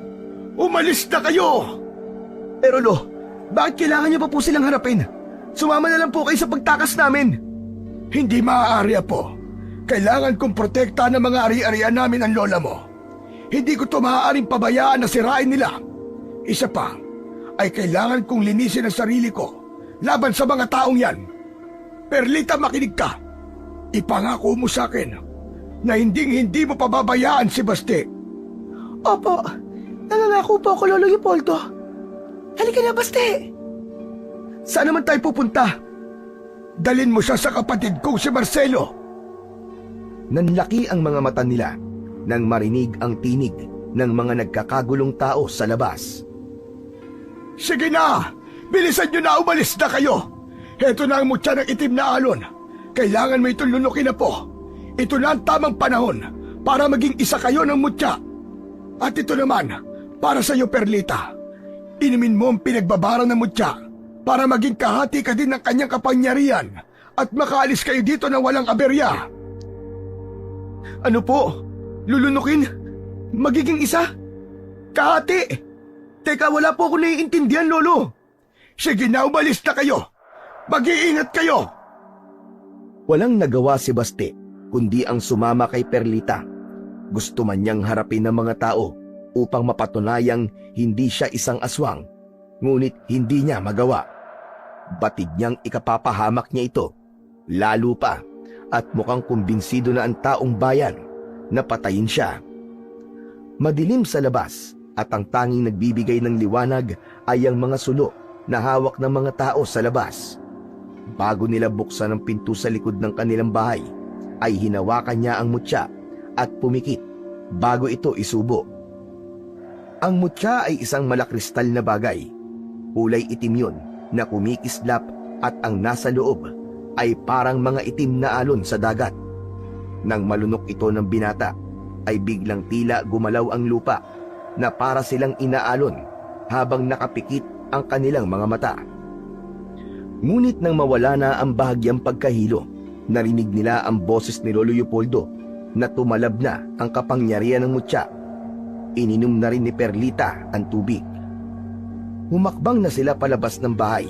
Umalis na kayo! Pero Lo, bakit kailangan niyo pa po silang harapin? Sumama na lang po kayo sa pagtakas namin. Hindi maaari, Apo. Kailangan kong protektahan ng mga ari-arian namin ang lola mo. Hindi ko ito maaaring pabayaan na sirain nila. Isa pa, ay kailangan kong linisin ang sarili ko laban sa mga taong yan. Perlita, makinig ka. Ipangako mo sa akin na hindi mo pababayaan si Basti. Opo, nangangako po ako, Lolo Leopoldo. Halika na, Basti. Saan naman tayo pupunta? Dalin mo siya sa kapatid kong si Marcelo. Nanlaki ang mga mata nila nang marinig ang tinig ng mga nagkakagulong tao sa labas. Sige na! Bilisan nyo na, umalis na kayo! Heto na ang mutya ng itim na alon. Kailangan mo itong lunukin na po. Ito na ang tamang panahon para maging isa kayo ng mutya. At ito naman, para sa iyo, Perlita. Inumin mo ang pinagbabara ng mutya para maging kahati ka din ng kanyang kapangyarihan at makaalis kayo dito na walang aberya. Ano po? Lulunukin? Magiging isa? Kahati? Teka, wala po ako naiintindihan, Lolo. Sige na, umalis na kayo. Mag-iingat kayo. Walang nagawa si Basti kundi ang sumama kay Perlita. Gusto man niyang harapin ng mga tao upang mapatunayang hindi siya isang aswang, ngunit hindi niya magawa. Batid niyang ikapapahamak niya ito, lalo pa, at mukhang kumbinsido na ang taong bayan na patayin siya. Madilim sa labas at ang tanging nagbibigay ng liwanag ay ang mga sulo na hawak ng mga tao sa labas. Bago nila buksan ang pinto sa likod ng kanilang bahay, ay hinawakan niya ang mutya at pumikit bago ito isubo. Ang mutya ay isang malakristal na bagay. Kulay itim yun na kumikislap at ang nasa loob ay parang mga itim na alon sa dagat. Nang malunok ito ng binata, ay biglang tila gumalaw ang lupa na para silang inaalon habang nakapikit ang kanilang mga mata. Ngunit nang mawala na ang bahagyang pagkahilo, narinig nila ang boses ni Lolo Leopoldo na tumalab na ang kapangyarihan ng mutya. Ininom na rin ni Perlita ang tubig. Humakbang na sila palabas ng bahay.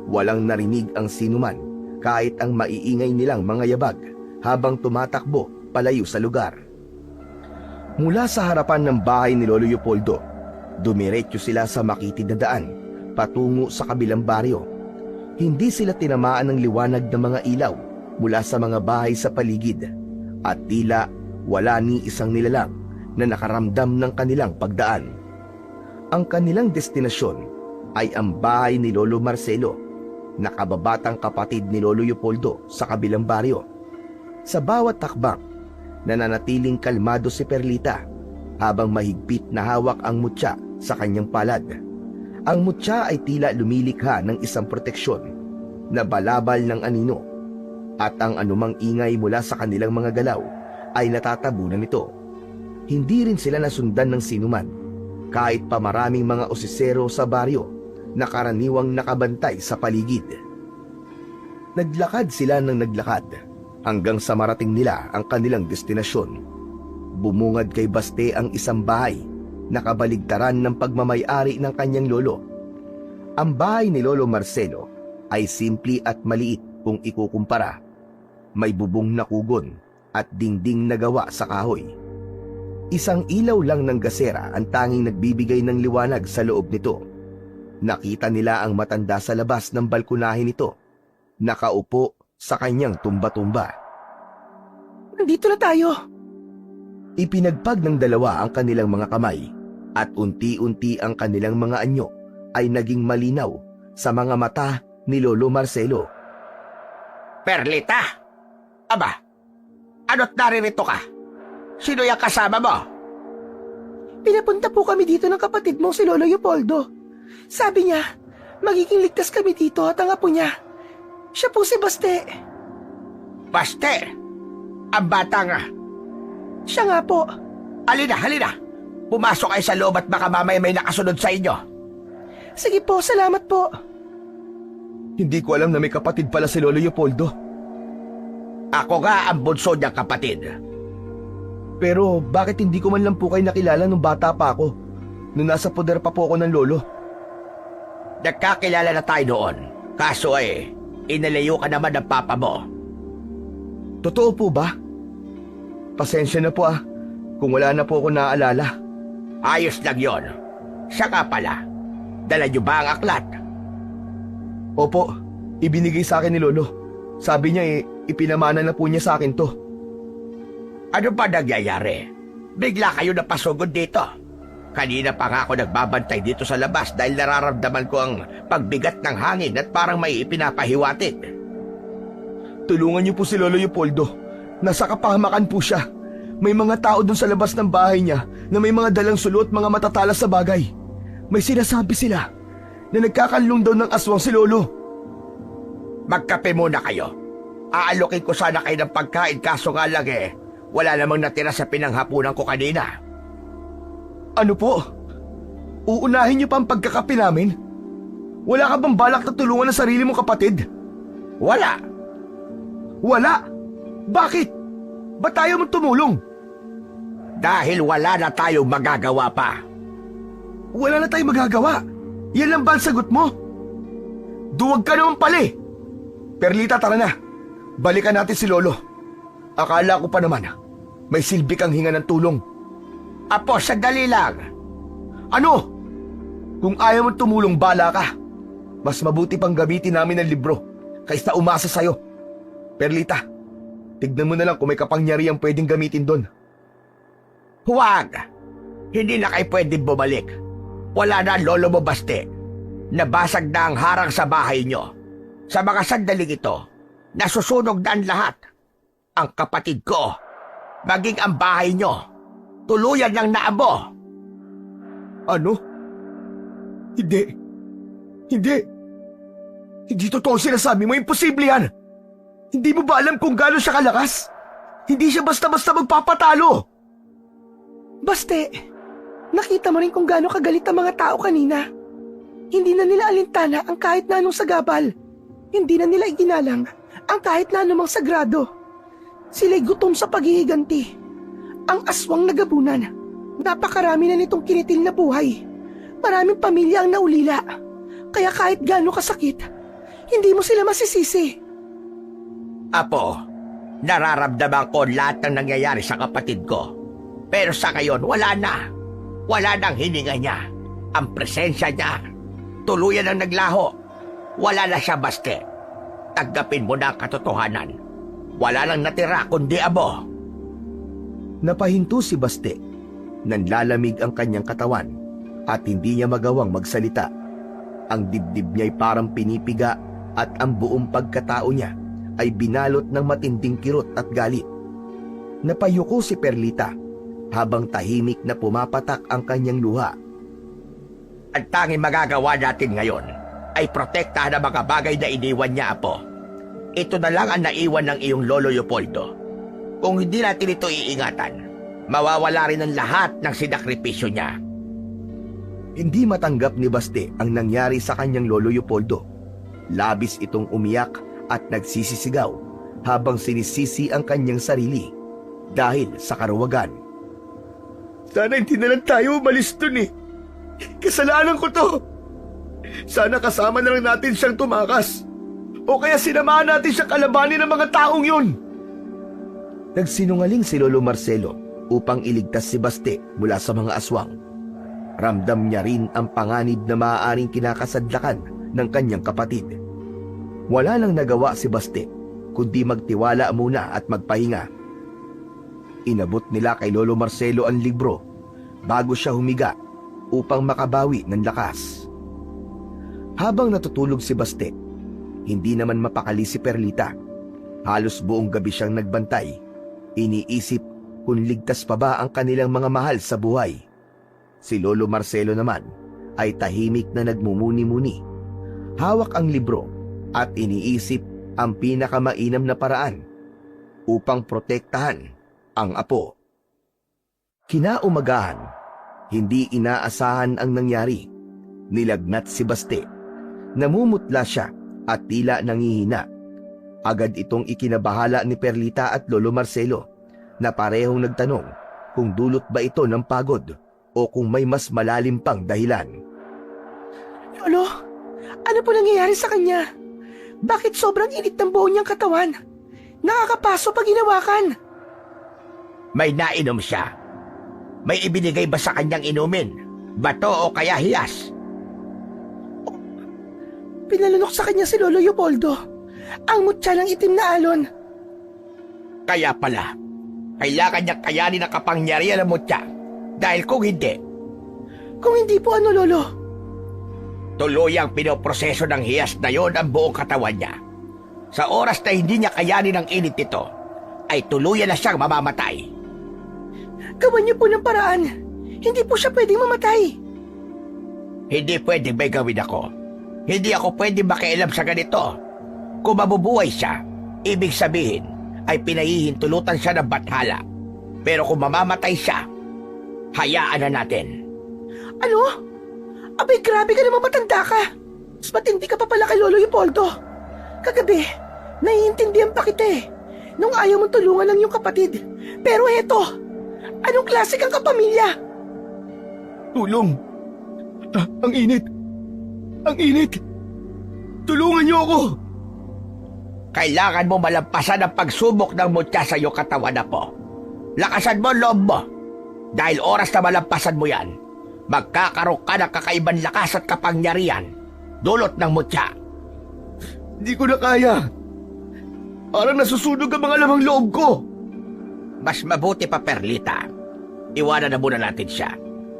Walang narinig ang sinuman kahit ang maiingay nilang mga yabag habang tumatakbo palayo sa lugar. Mula sa harapan ng bahay ni Lolo Leopoldo, dumiretso sila sa makitid na daan patungo sa kabilang baryo. Hindi sila tinamaan ng liwanag ng mga ilaw mula sa mga bahay sa paligid at tila wala ni isang nilalang na nakaramdam ng kanilang pagdaan. Ang kanilang destinasyon ay ang bahay ni Lolo Marcelo, nakababatang kapatid ni Lolo Leopoldo sa kabilang baryo. Sa bawat takbang, nananatiling kalmado si Perlita habang mahigpit na hawak ang mutya sa kanyang palad. Ang mutya ay tila lumilikha ng isang proteksyon na balabal ng anino at ang anumang ingay mula sa kanilang mga galaw ay natatabunan nito. Hindi rin sila nasundan ng sinuman kahit pa maraming mga osisero sa baryo na karaniwang nakabantay sa paligid. Naglakad sila ng naglakad hanggang sa marating nila ang kanilang destinasyon. Bumungad kay Basti ang isang bahay na kabaligtaran ng pagmamay-ari ng kanyang lolo. Ang bahay ni Lolo Marcelo ay simple at maliit kung ikukumpara. May bubong na kugon at dingding na gawa sa kahoy. Isang ilaw lang ng gasera ang tanging nagbibigay ng liwanag sa loob nito. Nakita nila ang matanda sa labas ng balkonahe nito, nakaupo sa kanyang tumba-tumba. Nandito na tayo. Ipinagpag ng dalawa ang kanilang mga kamay at unti-unti ang kanilang mga anyo ay naging malinaw sa mga mata ni Lolo Marcelo. Perlita! Aba, ano't naririto ka? Sino yung kasama mo? Pinapunta po kami dito ng kapatid mo si Lolo Leopoldo. Sabi niya, magiging ligtas kami dito at ang apo niya. Siya po si Basti. Basti! Ang bata nga. Siya nga po. Halina, halina! Pumasok kayo sa loob at baka mamaya may nakasunod sa inyo. Sige po, salamat po. Hindi ko alam na may kapatid pala si Lolo Leopoldo. Ako nga ang bunso niyang kapatid. Pero bakit hindi ko man lang po kayo nakilala nung bata pa ako? nung nasa poder pa po ako ng lolo. Nagkakilala na tayo noon. Kaso inalayo ka naman ng papa mo. Totoo po ba? Pasensya na po kung wala na po ako naaalala. Ayos lang yon. Siya ka pala. Dala niyo ba ang aklat? Opo, ibinigay sa akin ni lolo. Sabi niya ipinamana na po niya sa akin to. Ano ba nangyayari? Bigla kayo napasugod dito. Kanina pa nga ako nagbabantay dito sa labas dahil nararamdaman ko ang pagbigat ng hangin at parang may ipinapahiwatig. Tulungan niyo po si Lolo Leopoldo. Nasa kapahamakan po siya. May mga tao dun sa labas ng bahay niya na may mga dalang sulot, mga matatalas sa bagay. May sinasabi sila na nagkakanlong daw ng aswang si Lolo. Magkape muna kayo. Aalokin ko sana kayo ng pagkain kaso nga lang wala namang natira sa pinanghapunan ko kanina. Ano po? Uunahin niyo pa ang pagkakape namin? Wala ka bang balak na tulungan ang sarili mong kapatid? Wala. Wala? Bakit? Ba't tayo mo tumulong? Dahil wala na tayong magagawa pa. Wala na tayong magagawa. Yan lang ba ang sagot mo? Duwag ka naman pala eh. Perlita, tara na. Balikan natin si Lolo. Akala ko pa naman may silbi kang hinga ng tulong. Apo, sandali lang. Ano? Kung ayaw mo tumulong, bala ka. Mas mabuti pang gamitin namin ang libro kaysa umasa sa'yo. Perlita, tignan mo na lang kung may kapangyarihang pwedeng gamitin doon. Huwag. Hindi na kayo pwedeng bumalik. Wala na ang lolo mo, Baste. Nabasag na ang harang sa bahay nyo. Sa mga sandaling ito, nasusunog na ang lahat. Ang kapatid ko, maging ang bahay nyo, tuluyan ng naabo. Ano? Hindi. Hindi. Hindi totoo sinasabi mo. Imposible yan. Hindi mo ba alam kung gaano siya kalakas? Hindi siya basta-basta magpapatalo. Baste, nakita mo rin kung gaano kagalit ang mga tao kanina. Hindi na nila alintana ang kahit na anong sagabal. Hindi na nila iginalang ang kahit na anumang sagrado. Sila'y gutom sa paghihiganti. Ang aswang nagabunan. Napakarami na nitong kinitil na buhay. Maraming pamilya ang naulila. Kaya kahit gaano kasakit, hindi mo sila masisisi. Apo, nararamdaman ko lahat ng nangyayari sa kapatid ko. Pero sa ngayon, wala na. Wala nang hininga niya. Ang presensya niya, tuluyan ang naglaho. Wala na siya, Baste. Tanggapin mo na ang katotohanan. Wala nang natira kundi abo. Napahinto si Baste. Nanlalamig ang kanyang katawan at hindi niya magawang magsalita. Ang dibdib niya'y parang pinipiga at ang buong pagkatao niya ay binalot ng matinding kirot at galit. Napayuko si Perlita habang tahimik na pumapatak ang kanyang luha. Ang tanging magagawa natin ngayon ay protektahan ang mga bagay na iniwan niya, Apo. Ito na lang ang naiwan ng iyong Lolo Leopoldo. Kung hindi natin ito iingatan, mawawala rin ang lahat ng sinakripisyo niya. Hindi matanggap ni Baste ang nangyari sa kanyang Lolo Leopoldo. Labis itong umiyak at nagsisisigaw habang sinisisi ang kanyang sarili dahil sa karuwagan. Sana hindi na lang tayo umalis dun eh. Kasalanan ko to. Sana kasama na lang natin siyang tumakas. O kaya sinamahan natin siyang kalabanin ng mga taong yun. Nagsinungaling si Lolo Marcelo upang iligtas si Baste mula sa mga aswang. Ramdam niya rin ang panganib na maaaring kinakasadlakan ng kanyang kapatid. Wala nang nagawa si Baste kundi magtiwala muna at magpahinga. Inabot nila kay Lolo Marcelo ang libro bago siya humiga upang makabawi ng lakas. Habang natutulog si Baste, hindi naman mapakali si Perlita. Halos buong gabi siyang nagbantay. Iniisip kung ligtas pa ba ang kanilang mga mahal sa buhay. Si Lolo Marcelo naman ay tahimik na nagmumuni-muni. Hawak ang libro at iniisip ang pinakamainam na paraan upang protektahan ang apo. Kinaumagahan, hindi inaasahan ang nangyari. Nilagnat si Baste. Namumutla siya at tila nangihina. Agad itong ikinabahala ni Perlita at Lolo Marcelo na parehong nagtanong kung dulot ba ito ng pagod o o kung may mas malalim pang dahilan. Lolo, ano po nangyayari sa kanya? Bakit sobrang init ng buo niyang katawan? Nakakapaso pag hinawakan. May nainom siya. May ibinigay ba sa kanyang inumin? Bato o kaya hiyas? Pinalunok sa kanya si Lolo Leopoldo. Ang mutya ng itim na alon. Kaya pala, kailangan niyang kayanin ang kapangyarihan ng mutya. Dahil kung hindi, Kung hindi po ano, Lolo? tuluyang pinoproseso ng hiyas na yon ang buong katawan niya. Sa oras na hindi niya kayanin ang init nito, ay tuluyan na siyang mamamatay. Gawan niyo po ng paraan. Hindi po siya pwedeng mamatay. Hindi pwedeng may gawin ako. Hindi ako pwedeng makialam sa ganito. Kung mabubuhay siya, ibig sabihin ay pinahihintulutan siya ng bathala. Pero kung mamamatay siya, hayaan na natin. Ano? Abay, grabe ka naman, matanda ka. Mas matindi ka pa pala kay Lolo Leopoldo. Kagabi, naiintindihan pa kita eh. Nung ayaw mong tulungan ng iyong kapatid. Pero eto, anong klase kang kapamilya? Tulong! Ang init! Ang init! Tulungan niyo ako! Kailangan mo malampasan ang pagsubok ng mutya sa iyong katawan na po. Lakasan mo ang loob mo. Dahil oras na malampasan mo yan, magkakaroon ka ng kakaibang lakas at kapangyarihan dulot ng mutya. Di ko na kaya! Parang nasusunog ang mga lamang loob ko! Mas mabuti pa, Perlita. Iwanan na muna natin siya.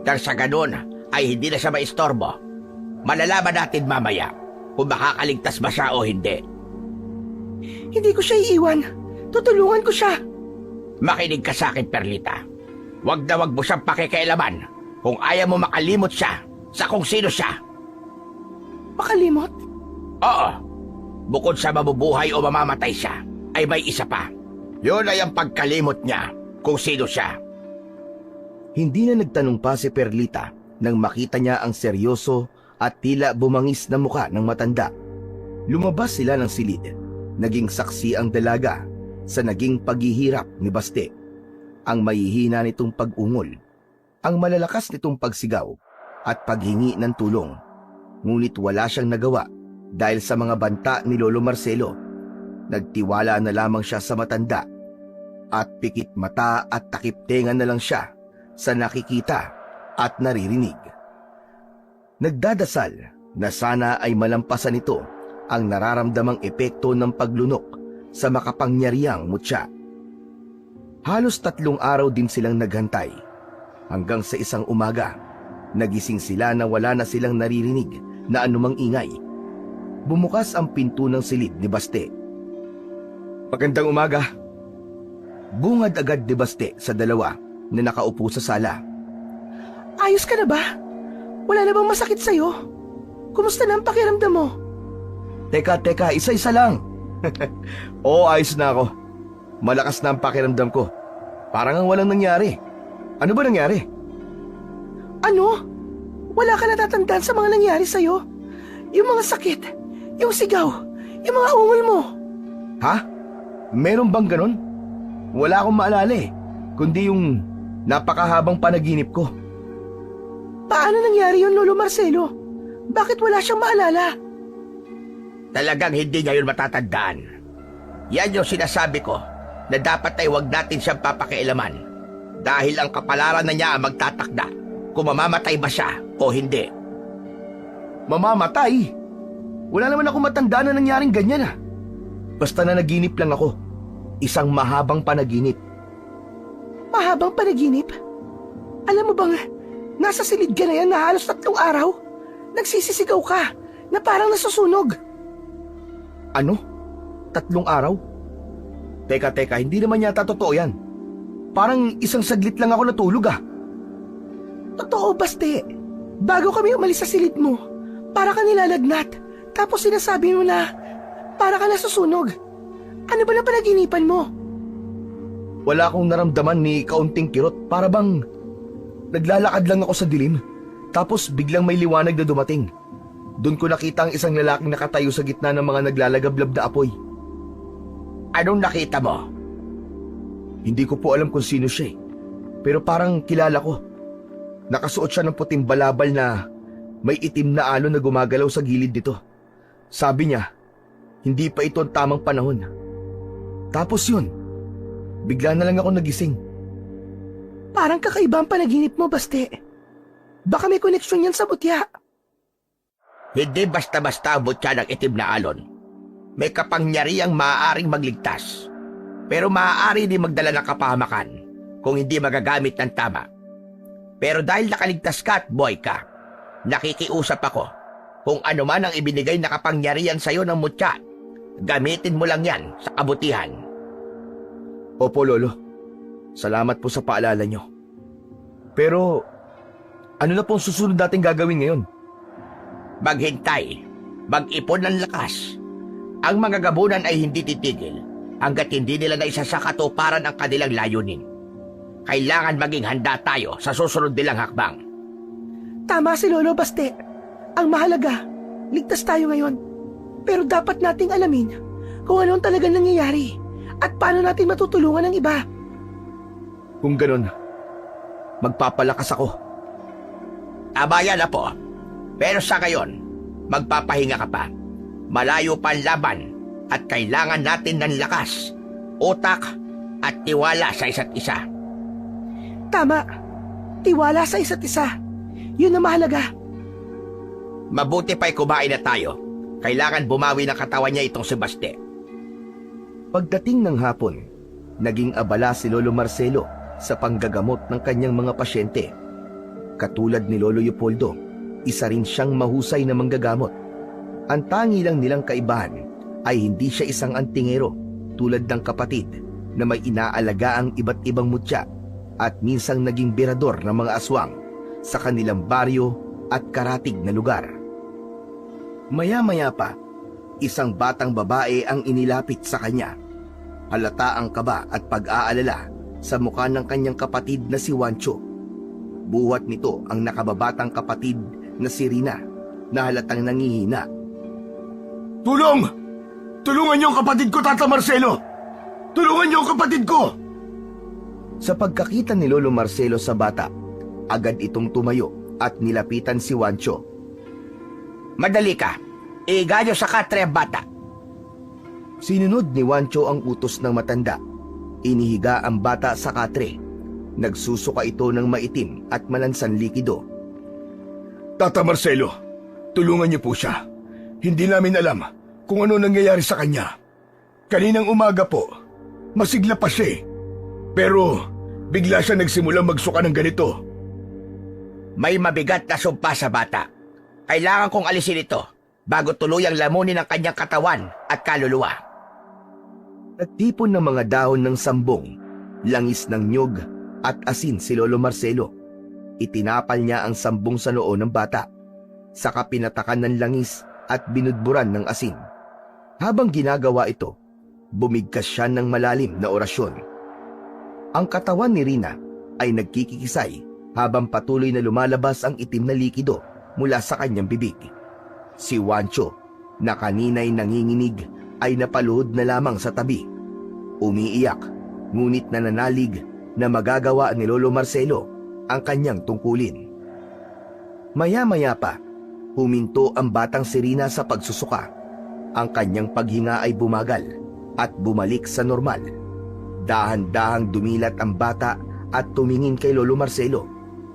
Dahil sa ganun ay hindi na siya maistorbo. Malalaman natin mamaya kung makakaligtas ba siya o hindi. Hindi ko siya iiwan. Tutulungan ko siya. Makinig ka sa akin, Perlita. Huwag na huwag mo siyang pakikialaman kung ayaw mo makalimot siya sa kung sino siya. Makalimot? Oo. Bukod sa mabubuhay o mamamatay siya, ay may isa pa. Yun ay ang pagkalimot niya kung sino siya. Hindi na nagtanong pa si Perlita nang makita niya ang seryoso at tila bumangis na muka ng matanda. Lumabas sila ng silid. Naging saksi ang dalaga sa naging paghihirap ni Baste. Ang mahihina nitong pag-ungol, ang malalakas nitong pagsigaw at paghingi ng tulong. Ngunit wala siyang nagawa dahil sa mga banta ni Lolo Marcelo. Nagtiwala na lamang siya sa matanda at pikit mata at takip-tenga na lang siya sa nakikita at naririnig. Nagdadasal na sana ay malampasan ito ang nararamdamang epekto ng paglunok sa makapangyarihang mutya. Halos 3 araw din silang naghantay hanggang sa isang umaga. Nagising sila na wala na silang naririnig na anumang ingay. Bumukas ang pinto ng silid ni Baste. Magandang umaga. Bungad agad ni Baste sa dalawa na nakaupo sa sala. Ayos ka na ba? Wala na bang masakit sa'yo? Kumusta na ang pakiramdam mo? Teka, isa-isa lang. Oo, ayos na ako. Malakas na ang pakiramdam ko. Parang ang walang nangyari. Ano ba nangyari? Ano? Wala ka natatandaan sa mga nangyari sa'yo? Yung mga sakit, yung sigaw, yung mga ungol mo. Ha? Meron bang ganon? Wala akong maalala eh. Kundi yung napakahabang panaginip ko. Paano nangyari yun, Lolo Marcelo? Bakit wala siyang maalala? Talagang hindi niya yun matatandaan. Yan yung sinasabi ko na dapat ay huwag natin siyang papakialaman dahil ang kapalaran na niya ang magtatakda kung mamamatay ba siya o hindi. Mamamatay? Wala naman ako matanda na nangyaring ganyan ah. Basta na naginip lang ako. Isang mahabang panaginip. Mahabang panaginip? Alam mo bang, nasa silid ka na yan na halos 3 araw? Nagsisisigaw ka na parang nasusunog. Ano? 3 araw? Teka, hindi naman yata totoo yan. Parang isang saglit lang ako natulog ah. Totoo, Baste. Bago kami umalis sa silid mo, para ka nilalagnat. Tapos sinasabi mo na, para ka nasusunog. Ano ba na panaginipan mo? Wala akong naramdaman ni kaunting kirot. Para bang naglalakad lang ako sa dilim. Tapos biglang may liwanag na dumating. Doon ko nakita ang isang lalaking nakatayo sa gitna ng mga naglalagablab na apoy. Anong nakita mo? Hindi ko po alam kung sino siya eh. Pero parang kilala ko. Nakasuot siya ng puting balabal na may itim na alon na gumagalaw sa gilid nito. Sabi niya, hindi pa ito ang tamang panahon. Tapos yun, bigla na lang ako nagising. Parang kakaiba ang panaginip mo, Baste. Baka may koneksyon yan sa butya. Hindi basta-basta ang butya ng itim na alon. May kapangyarihang maaaring magligtas. Pero maaari din magdala ng kapahamakan kung hindi magagamit ng tama. Pero dahil nakaligtas ka at buhay ka, nakikiusap ako. Kung ano man ang ibinigay na kapangyarihan sa'yo ng mutya, gamitin mo lang yan sa kabutihan. Opo, Lolo. Salamat po sa paalala nyo. Pero, ano na pong susunod natin gagawin ngayon? Maghintay, mag-ipon ng lakas. Ang mga gabunan ay hindi titigil hanggat hindi nila naisa sa katuparan ang kanilang layunin. Kailangan maging handa tayo sa susunod nilang hakbang. Tama si Lolo Baste. Ang mahalaga, ligtas tayo ngayon. Pero dapat nating alamin kung ano ang talagang nangyayari at paano natin matutulungan ang iba. Kung ganun, magpapalakas ako. Tama yan, Apo. Pero sa ngayon, magpapahinga ka pa. Malayo pa ang laban at kailangan natin ng lakas, utak at tiwala sa isa't isa. Tama. Tiwala sa isa't isa. Yun ang mahalaga. Mabuti pa'y kumain na tayo. Kailangan bumawi ng katawan niya itong si Baste. Pagdating ng hapon, naging abala si Lolo Marcelo sa panggagamot ng kanyang mga pasyente. Katulad ni Lolo Leopoldo, isa rin siyang mahusay na manggagamot. Ang tangi lang nilang kaibahan ay hindi siya isang antingero tulad ng kapatid na may inaalaga ang iba't ibang mutya at minsang naging birador ng mga aswang sa kanilang baryo at karatig na lugar. Maya-maya pa, isang batang babae ang inilapit sa kanya. Halata ang kaba at pag-aalala sa mukha ng kanyang kapatid na si Juancho. Buhat nito ang nakababatang kapatid na si Rina na halatang nangihina. Tulong! Tulungan niyo ang kapatid ko, Tata Marcelo! Tulungan niyo ang kapatid ko! Sa pagkakita ni Lolo Marcelo sa bata, agad itong tumayo at nilapitan si Juancho. Madali ka. Iganyo sa katre ang bata. Sinunod ni Juancho ang utos ng matanda. Inihiga ang bata sa katre. Nagsusuka ito ng maitim at malansan likido. Tata Marcelo, tulungan niyo po siya. Hindi namin alam kung ano nangyayari sa kanya. Kaninang umaga po, masigla pa siya eh. Pero bigla siya nagsimulang magsuka ng ganito. May mabigat na sumpa sa bata. Kailangan kong alisin ito bago tuluyang lamunin ang kanyang katawan at kaluluwa. Nagtipon ng mga dahon ng sambong, langis ng nyog at asin si Lolo Marcelo. Itinapal niya ang sambong sa noo ng bata. Saka pinatakan ng langis at binudburan ng asin. Habang ginagawa ito, bumigkas siya ng malalim na orasyon. Ang katawan ni Rina ay nagkikikisay habang patuloy na lumalabas ang itim na likido mula sa kanyang bibig. Si Juancho, na kanina'y nanginginig, ay napaluhod na lamang sa tabi. Umiiyak, ngunit nananalig na magagawa ni Lolo Marcelo ang kanyang tungkulin. Maya-maya pa, huminto ang batang si Rina sa pagsusuka. Ang kanyang paghinga ay bumagal at bumalik sa normal. Dahan-dahang dumilat ang bata at tumingin kay Lolo Marcelo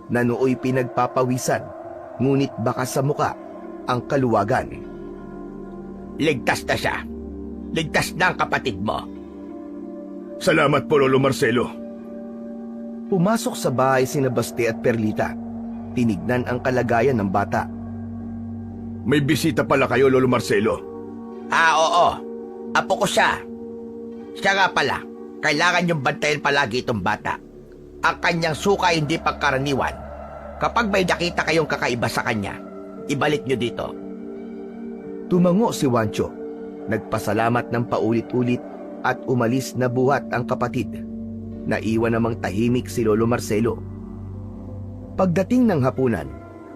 na nooy pinagpapawisan, ngunit baka sa muka ang kaluwagan. Ligtas na siya. Ligtas na ang kapatid mo. Salamat po, Lolo Marcelo. Pumasok sa bahay sina Baste at Perlita. Tinignan ang kalagayan ng bata. May bisita pala kayo, Lolo Marcelo. Oo. Apo ko siya. Siya nga pala. Kailangan yung bantayan palagi itong bata. Ang kanyang suka hindi pagkaraniwan. Kapag may nakita kayong kakaiba sa kanya, ibalik nyo dito. Tumango si Juancho. Nagpasalamat ng paulit-ulit at umalis na buhat ang kapatid. Naiwan namang tahimik si Lolo Marcelo. Pagdating ng hapunan,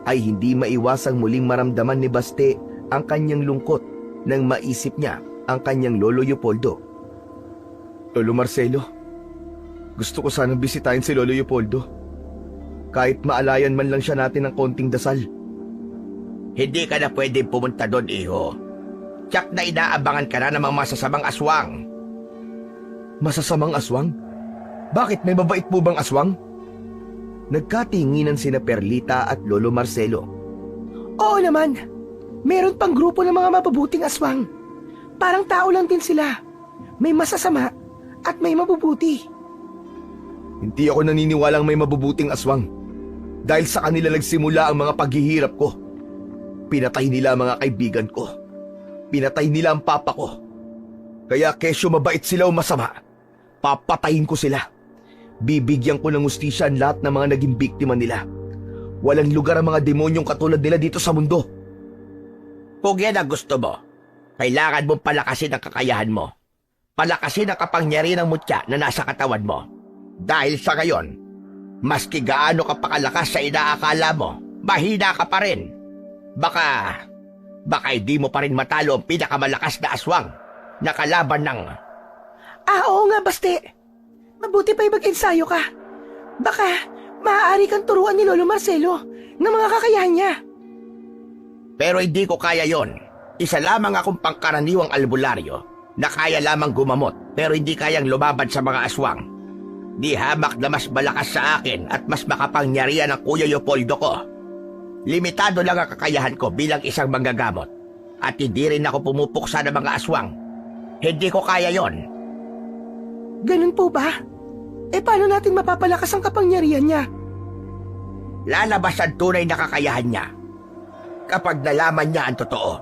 ay hindi maiwasang muling maramdaman ni Baste ang kanyang lungkot nang maisip niya ang kanyang Lolo Leopoldo. Lolo Marcelo, gusto ko sanang bisitahin si Lolo Leopoldo. Kahit maalayan man lang siya natin ng konting dasal. Hindi ka na pwedeng pumunta doon, iho. Tiyak na inaabangan ka na ng mga masasamang aswang. Masasamang aswang? Bakit, may mabait po bang aswang? Nagkatinginan sina Perlita at Lolo Marcelo. Oo naman. Meron pang grupo ng mga mabubuting aswang. Parang tao lang din sila. May masasama at may mabubuti. Hindi ako naniniwalang may mabubuting aswang. Dahil sa kanila nagsimula ang mga paghihirap ko. Pinatay nila ang mga kaibigan ko. Pinatay nila ang papa ko. Kaya kesyo mabait sila o masama, papatayin ko sila. Bibigyan ko ng hustisya ang lahat ng mga naging biktima nila. Walang lugar ang mga demonyong katulad nila dito sa mundo. Kung yan ang gusto mo, kailangan mong palakasin ang kakayahan mo. Palakasin ang kapangyarihan ng mutya na nasa katawan mo. Dahil sa ngayon, maski gaano ka pakalakas sa inaakala mo, mahina ka pa rin. Baka hindi mo pa rin matalo ang pinakamalakas na aswang na kalaban ng... Oo nga, Baste. Mabuti pa'y mag-ensayo ka. Baka maaari kang turuan ni Lolo Marcelo ng mga kakayahan niya. Pero hindi ko kaya yon. Isa lamang akong pangkaraniwang albularyo na kaya lamang gumamot pero hindi kayang lumaban sa mga aswang. Di hamak na mas malakas sa akin at mas makapangyarihan ang Kuya Leopoldo ko. Limitado lang ang kakayahan ko bilang isang manggagamot at hindi rin ako pumupuksa ng mga aswang. Hindi ko kaya yon. Ganun po ba? Paano natin mapapalakas ang kapangyarihan niya? Lalabas ang tunay na kakayahan niya kapag nalaman niya ang totoo.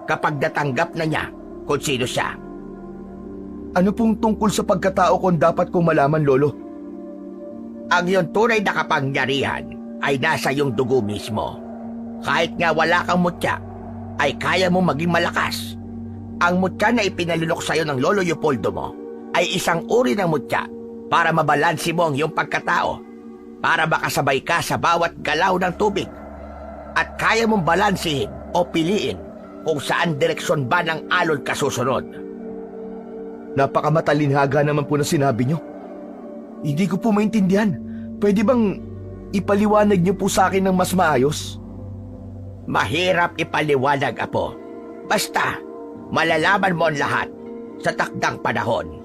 Kapag natanggap na niya kung sino siya. Ano pong tungkol sa pagkatao kung dapat kong malaman, Lolo? Ang iyong tunay na kapangyarihan ay nasa iyong dugo mismo. Kahit nga wala kang mutya, ay kaya mo maging malakas. Ang mutya na ipinalunok sa iyo ng Lolo Leopoldo mo ay isang uri ng mutya para mabalansi mo ang iyong pagkatao, para makasabay ka sa bawat galaw ng tubig, at kaya mong balansihin o piliin kung saan direksyon ba ng alon ka susunod. Napakamatalinhaga naman po na sinabi niyo. Hindi ko po maintindihan. Pwede bang ipaliwanag niyo po sa akin ng mas maayos? Mahirap ipaliwanag, Apo. Basta, malalaman mo ang lahat sa takdang panahon.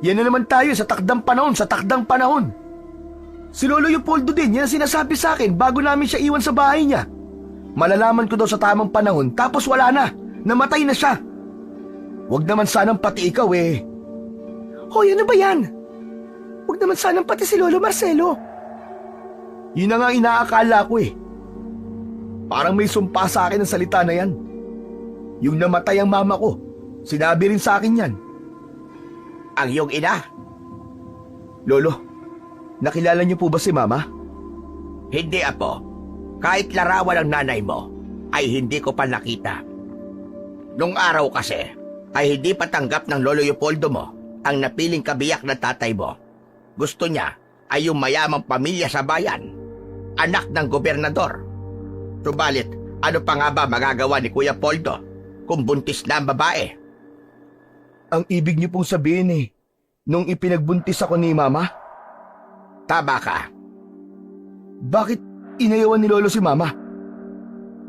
Yan na naman tayo sa takdang panahon. Si Lolo Leopoldo din, yan ang sinasabi sa akin bago namin siya iwan sa bahay niya. Malalaman ko daw sa tamang panahon tapos wala na. Namatay na siya. Huwag naman sanang pati ikaw Hoy, ano ba yan? Huwag naman sanang pati si Lolo Marcelo. Yun na nga inaakala ko Parang may sumpa sa akin ang salita na yan. Yung namatay ang mama ko, sinabi rin sa akin yan. Ang iyong ina? Lolo, nakilala niyo po ba si Mama? Hindi, Apo. Kahit larawan ng nanay mo, ay hindi ko pa nakita. Nung araw kasi, ay hindi pa tanggap ng Lolo Leopoldo mo ang napiling kabiyak na tatay mo. Gusto niya ay yung mayamang pamilya sa bayan, anak ng gobernador. Subalit, ano pa nga ba magagawa ni Kuya Poldo kung buntis na ang babae? Ang ibig niyo pong sabihin nung ipinagbuntis ako ni Mama? Tama ka. Bakit inayawan ni Lolo si Mama?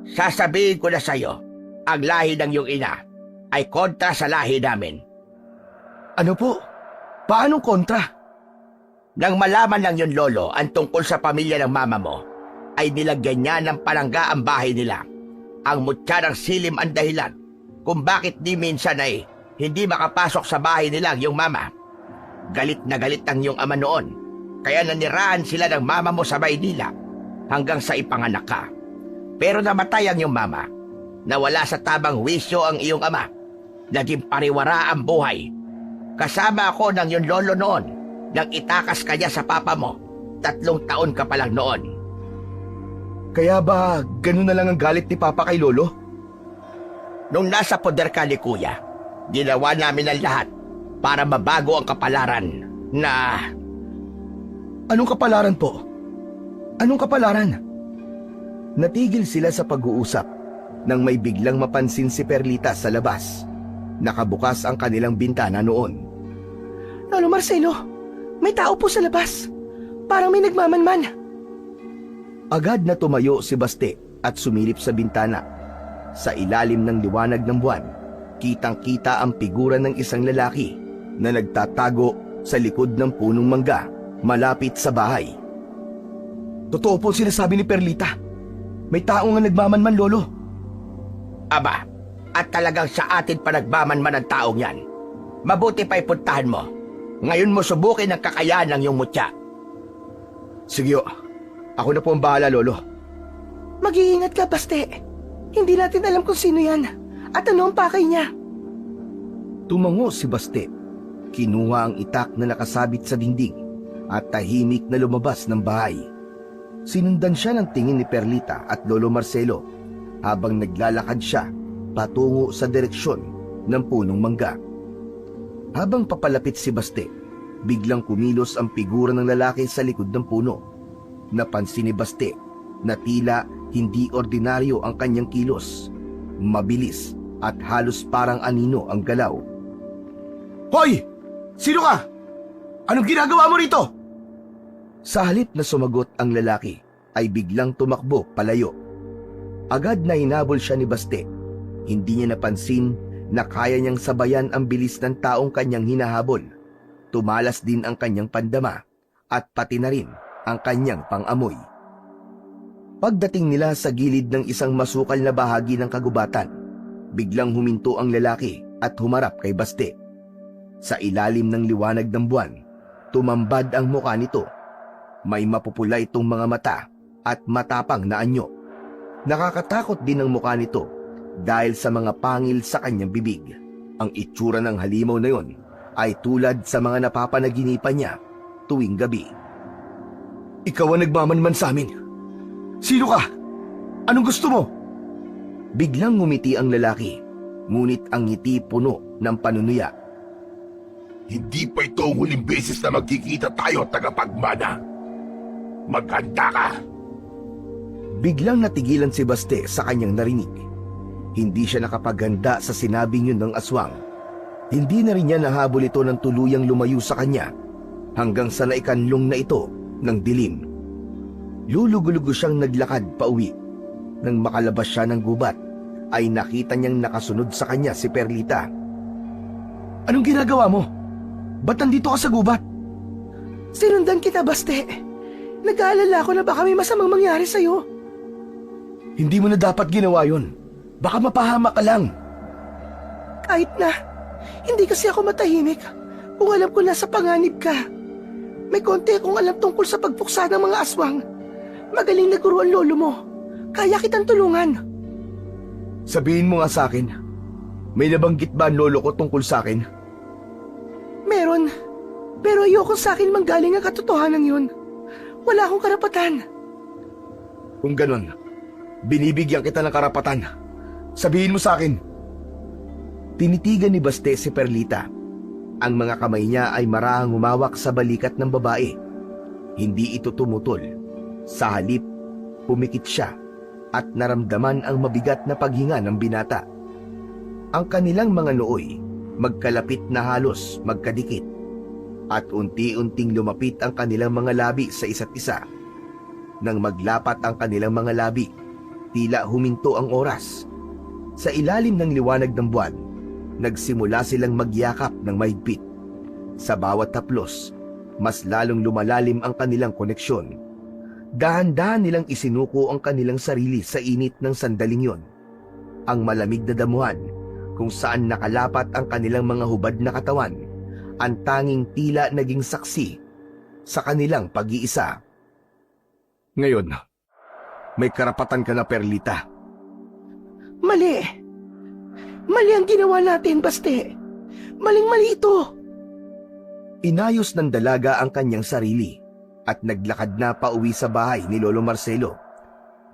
Sasabihin ko na sa'yo, ang lahi ng iyong ina ay kontra sa lahi namin. Ano po? Paanong kontra? Nang malaman lang yun, Lolo, ang tungkol sa pamilya ng mama mo, ay nilagyan niya ng palangga ang bahay nila. Ang mutya ng silim ang dahilan kung bakit di minsan ay hindi makapasok sa bahay nila ang iyong mama. Galit na galit ang iyong ama noon, kaya naniraan sila ng mama mo sa Maynila hanggang sa ipanganak ka. Pero namatay ang iyong mama. Nawala sa tabang wisyo ang iyong ama. Naging pariwara ang buhay. Kasama ako ng iyong lolo noon nang itakas ka niya sa papa mo. 3 taon ka pa lang noon. Kaya ba ganun na lang ang galit ni Papa kay Lolo? Nung nasa poder ka ni Kuya, ginawa namin ang lahat para mabago ang kapalaran na... Anong kapalaran po? Anong kapalaran? Natigil sila sa pag-uusap nang may biglang mapansin si Perlita sa labas. Nakabukas ang kanilang bintana noon. Lolo Marcelo, may tao po sa labas. Parang may nagmamanman. Agad na tumayo si Baste at sumilip sa bintana. Sa ilalim ng liwanag ng buwan, kitang-kita ang figura ng isang lalaki na nagtatago sa likod ng punong mangga malapit sa bahay. Totoo po sinasabi ni Perlita. May tao nga nagmamanman, Lolo. Aba, at talagang sa atin pa nagmamanman ang taong yan. Mabuti pa ipuntahan mo. Ngayon mo subukin ang kakayahan ng iyong mutya. Sige, ako na po ang bahala, Lolo. Mag-iingat ka, Baste. Hindi natin alam kung sino yan at ano ang pakay niya. Tumango si Baste. Kinuha ang itak na nakasabit sa dingding at tahimik na lumabas ng bahay. Sinundan siya ng tingin ni Perlita at Lolo Marcelo habang naglalakad siya patungo sa direksyon ng punong mangga. Habang papalapit si Baste, biglang kumilos ang figura ng lalaki sa likod ng puno. Napansin ni Baste na tila hindi ordinaryo ang kanyang kilos. Mabilis at halos parang anino ang galaw. Hoy! Sino ka? Anong ginagawa mo rito? Sa halip na sumagot ang lalaki, ay biglang tumakbo palayo. Agad na hinabol siya ni Baste. Hindi niya napansin na kaya niyang sabayan ang bilis ng taong kanyang hinahabol. Tumalas din ang kanyang pandama at pati na rin ang kanyang pang-amoy. Pagdating nila sa gilid ng isang masukal na bahagi ng kagubatan, biglang huminto ang lalaki at humarap kay Baste. Sa ilalim ng liwanag ng buwan, tumambad ang mukha nito. May mapupula itong mga mata at matapang na anyo. Nakakatakot din ang mukha nito dahil sa mga pangil sa kanyang bibig. Ang itsura ng halimaw na yon ay tulad sa mga napapanaginipan niya tuwing gabi. Ikaw ang nagmamanman sa amin. Sino ka? Anong gusto mo? Biglang ngumiti ang lalaki, ngunit ang ngiti puno ng panunuya. Hindi pa ito ang huling beses na magkikita tayo, tagapagmana. Maghanda ka! Biglang natigilan si Baste sa kanyang narinig. Hindi siya nakapaghanda sa sinabing yun ng aswang. Hindi na rin niya nahabol ito ng tuluyang lumayo sa kanya hanggang sa naikanlong na ito ng dilim. Lulugulugo siyang naglakad pa uwi. Nang makalabas siya ng gubat, ay nakita niyang nakasunod sa kanya si Perlita. Anong ginagawa mo? Ba't nandito ka sa gubat? Sinundan kita, Baste. Nag-aalala ko na baka may masamang mangyari sa'yo. Hindi mo na dapat ginawa yun. Baka mapahamak ka lang. Kahit na, hindi kasi ako matahimik kung alam ko nasa panganib ka. May konti akong alam tungkol sa pagpuksa ng mga aswang. Magaling na guro ang lolo mo. Kaya kitang tulungan. Sabihin mo nga sa akin, may nabanggit ba ang lolo ko tungkol sa akin? Meron, pero ayoko sa akin manggaling ang katotohanan yun. Wala akong karapatan. Kung ganon, binibigyan kita ng karapatan. Sabihin mo sa akin. Tinitigan ni Baste si Perlita. Ang mga kamay niya ay marahang humawak sa balikat ng babae. Hindi ito tumutol. Sa halip, pumikit siya at naramdaman ang mabigat na paghinga ng binata. Ang kanilang mga nooy magkalapit na halos magkadikit at unti-unting lumapit ang kanilang mga labi sa isa't isa. Nang maglapat ang kanilang mga labi, tila huminto ang oras. Sa ilalim ng liwanag ng buwan, nagsimula silang magyakap ng mahigpit. Sa bawat haplos, mas lalong lumalalim ang kanilang koneksyon. Dahan-dahan nilang isinuko ang kanilang sarili sa init ng sandaling yon. Ang malamig na damuhan kung saan nakalapat ang kanilang mga hubad na katawan, ang tanging tila naging saksi sa kanilang pag-iisa. Ngayon, may karapatan ka na, Perlita. Mali. Mali ang ginawa natin, Baste. Maling-mali ito. Inayos ng dalaga ang kanyang sarili at naglakad na pauwi sa bahay ni Lolo Marcelo.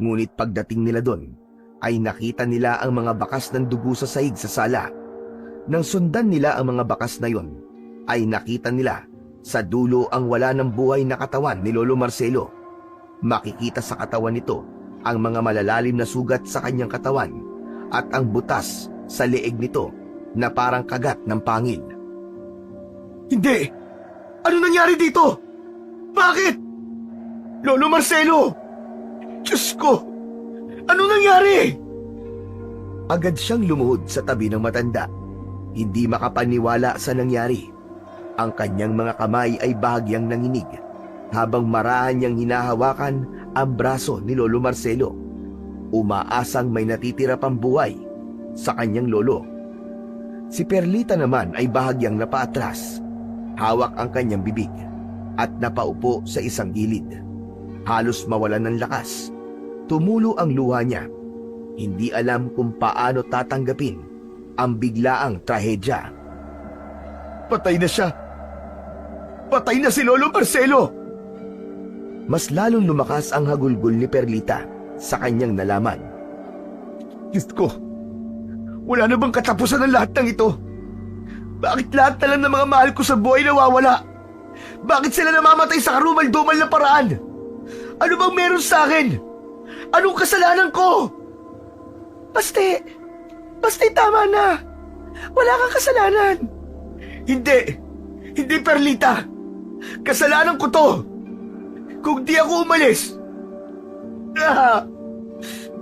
Ngunit pagdating nila doon, ay nakita nila ang mga bakas ng dugo sa sahig sa sala. Nang sundan nila ang mga bakas na yon, ay nakita nila sa dulo ang wala ng buhay na katawan ni Lolo Marcelo. Makikita sa katawan nito ang mga malalalim na sugat sa kanyang katawan at ang butas sa leeg nito na parang kagat ng pangil. Hindi! Ano nangyari dito? Bakit? Lolo Marcelo! Diyos ko! Ano nangyari? Agad siyang lumuhod sa tabi ng matanda. Hindi makapaniwala sa nangyari. Ang kanyang mga kamay ay bahagyang nanginig habang marahan niyang hinahawakan ang braso ni Lolo Marcelo. Umaasang may natitira pang buhay sa kanyang lolo. Si Perlita naman ay bahagyang napaatras. Hawak ang kanyang bibig at napaupo sa isang gilid. Halos mawalan ng lakas. Tumulo ang luha niya. Hindi alam kung paano tatanggapin ang biglaang trahedya. Patay na siya. Patay na si Lolo Marcelo. Mas lalong lumakas ang hagulgol ni Perlita sa kanyang nalaman. Diyos ko, wala na bang katapusan ng lahat ng ito? Bakit lahat na lang ng mga mahal ko sa buhay nawawala? Bakit sila namamatay sa karumal-dumal na paraan? Ano bang meron sa akin? Anong kasalanan ko? Baste, tama na. Wala kang kasalanan. Hindi Perlita. Kasalanan ko to. Kung di ako umalis.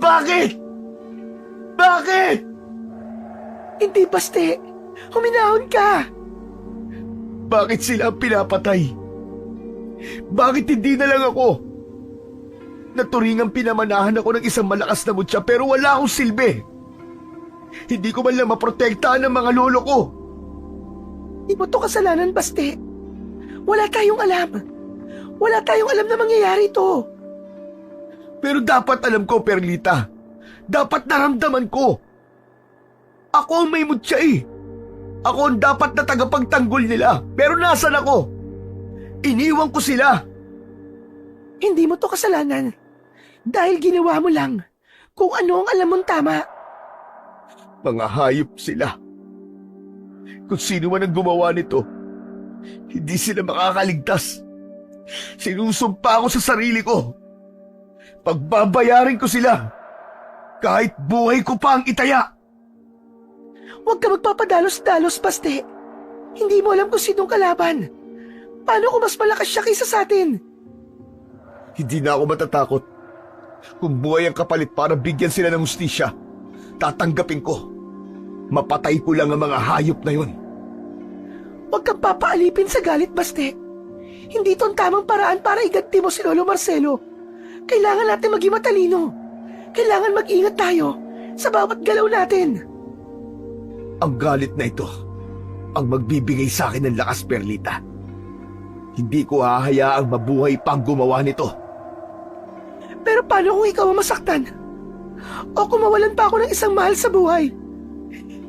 Bakit? Hindi, Baste. Huminahon ka. Bakit sila ang pinapatay? Bakit hindi na lang ako? Naturingang pinamanahan ako ng isang malakas na mutya pero wala akong silbi. Hindi ko man lang maprotektahan ng mga lolo ko. Di mo to kasalanan, Baste. Wala tayong alam. Wala tayong alam na mangyayari to. Pero dapat alam ko, Perlita. Dapat naramdaman ko. Ako ang may mutya eh. Ako ang dapat na tagapagtanggol nila. Pero nasan ako? Iniwan ko sila. Hindi mo to kasalanan. Dahil ginawa mo lang kung ano ang alam mong tama. Mga hayop sila. Kung sino man ang gumawa nito, hindi sila makakaligtas. Sinusumpa ko sa sarili ko. Pagbabayarin ko sila. Kahit buhay ko pa ang itaya. Huwag ka magpapadalos-dalos, Baste. Hindi mo alam kung sinong kalaban. Paano kung mas malakas siya kaysa sa atin? Hindi na ako matatakot. Kung buhay ang kapalit para bigyan sila ng hustisya, tatanggapin ko. Mapatay ko lang ang mga hayop na yun. Huwag kang papaalipin sa galit, Baste. Hindi ito ang tamang paraan para iganti mo si Lolo Marcelo. Kailangan natin maging matalino. Kailangan mag-ingat tayo sa bawat galaw natin. Ang galit na ito ang magbibigay sa akin ng lakas, Perlita. Hindi ko hahayaang mabuhay pang gumawa nito. Pero paano kung ikaw ang masaktan? O kung mawalan pa ako ng isang mahal sa buhay?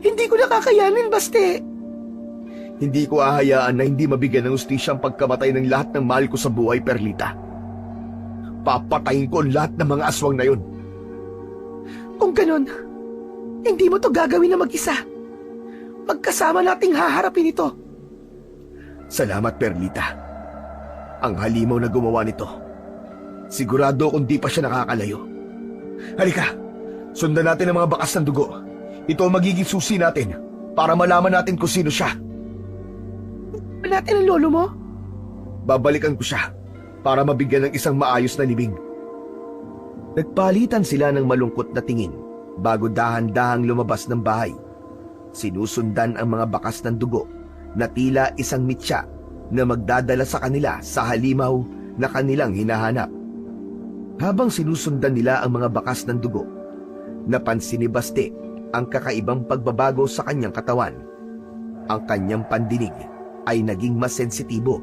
Hindi ko nakakayanin, Baste. Hindi ko hahayaan na hindi mabigyan ng hustisya ang pagkamatay ng lahat ng mahal ko sa buhay, Perlita. Papatayin ko ang lahat ng mga aswang na yun. Kung ganun, hindi mo to gagawin na mag-isa. Magkasama nating haharapin ito. Salamat, Perlita. Ang halimaw na gumawa nito. Sigurado kung di pa siya nakakalayo. Halika, sundan natin ang mga bakas ng dugo. Ito ang magiging susi natin para malaman natin kung sino siya. Natin ang lolo mo? Babalikan ko siya para mabigyan ng isang maayos na libing. Nagpalitan sila ng malungkot na tingin bago dahan-dahang lumabas ng bahay. Sinusundan ang mga bakas ng dugo na tila isang mitya na magdadala sa kanila sa halimaw na kanilang hinahanap. Habang sinusundan nila ang mga bakas ng dugo, napansin ni Baste ang kakaibang pagbabago sa kanyang katawan. Ang kanyang pandinig ay naging mas sensitibo.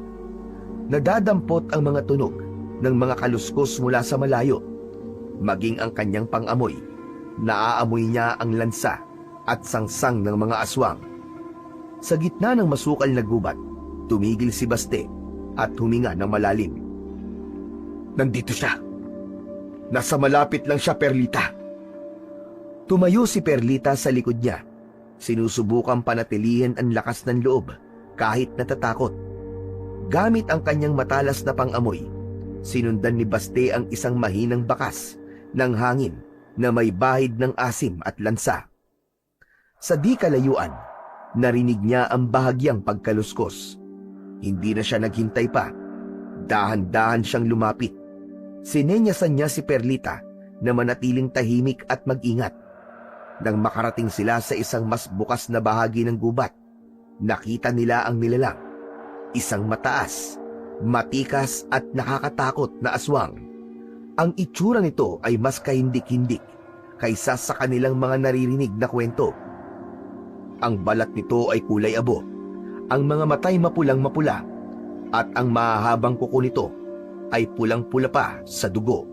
Nadadampot ang mga tunog ng mga kaluskos mula sa malayo. Maging ang kanyang pangamoy, naaamoy niya ang lansa at sangsang ng mga aswang. Sa gitna ng masukal na gubat, tumigil si Baste at huminga ng malalim. Nandito siya. Nasa malapit lang siya, Perlita. Tumayo si Perlita sa likod niya. Sinusubukan panatilihin ang lakas ng loob kahit natatakot. Gamit ang kanyang matalas na pangamoy, sinundan ni Baste ang isang mahinang bakas ng hangin na may bahid ng asim at lansa. Sa di kalayuan, narinig niya ang bahagyang pagkaluskos. Hindi na siya naghintay pa. Dahan-dahan siyang lumapit. Sinenyasan niya si Perlita na manatiling tahimik at mag-ingat. Nang makarating sila sa isang mas bukas na bahagi ng gubat, nakita nila ang nilalang. Isang mataas, matikas at nakakatakot na aswang. Ang itsura nito ay mas kahindik-hindik kaysa sa kanilang mga naririnig na kwento. Ang balat nito ay kulay abo, ang mga matay mapulang-mapula, at ang mahahabang kuko nito ay pulang-pula pa sa dugo.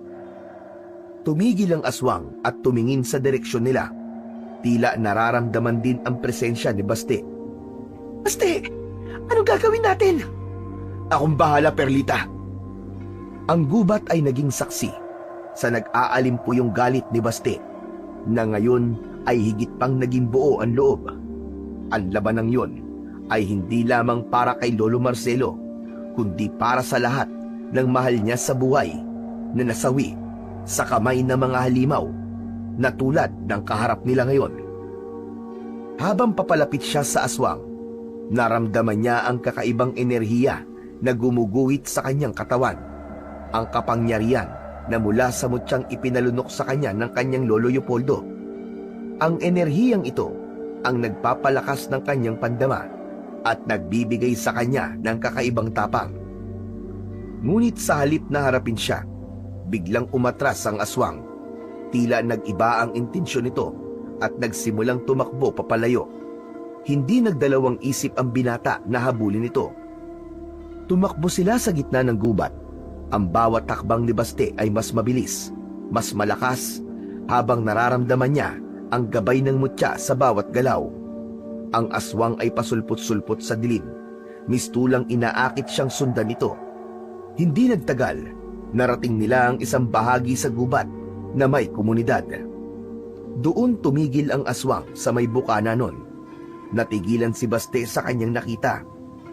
Tumigil ang aswang at tumingin sa direksyon nila. Tila nararamdaman din ang presensya ni Baste. Baste, anong gagawin natin? Akong bahala, Perlita. Ang gubat ay naging saksi sa nag-aalimpuyong galit ni Baste, na ngayon ay higit pang naging buo ang loob. Ang labanang yon ay hindi lamang para kay Lolo Marcelo, kundi para sa lahat ng mahal niya sa buhay na nasawi sa kamay ng mga halimaw na tulad ng kaharap nila ngayon. Habang papalapit siya sa aswang, naramdaman niya ang kakaibang enerhiya na gumuguhit sa kanyang katawan, ang kapangyarihan na mula sa mutyang ipinalunok sa kanya ng kanyang lolo Leopoldo. Ang enerhiyang ito ang nagpapalakas ng kanyang pandama at nagbibigay sa kanya ng kakaibang tapang. Ngunit sa halip na harapin siya, biglang umatras ang aswang. Tila nag-iba ang intensyon nito at nagsimulang tumakbo papalayo. Hindi nagdalawang isip ang binata na habulin ito. Tumakbo sila sa gitna ng gubat. Ang bawat takbang ni Baste ay mas mabilis, mas malakas, habang nararamdaman niya ang gabay ng mutya sa bawat galaw. Ang aswang ay pasulpot-sulpot sa dilim. Mistulang inaakit siyang sundan ito. Hindi nagtagal, narating nila ang isang bahagi sa gubat na may komunidad. Doon tumigil ang aswang sa may bukana nun. Natigilan si Baste sa kanyang nakita.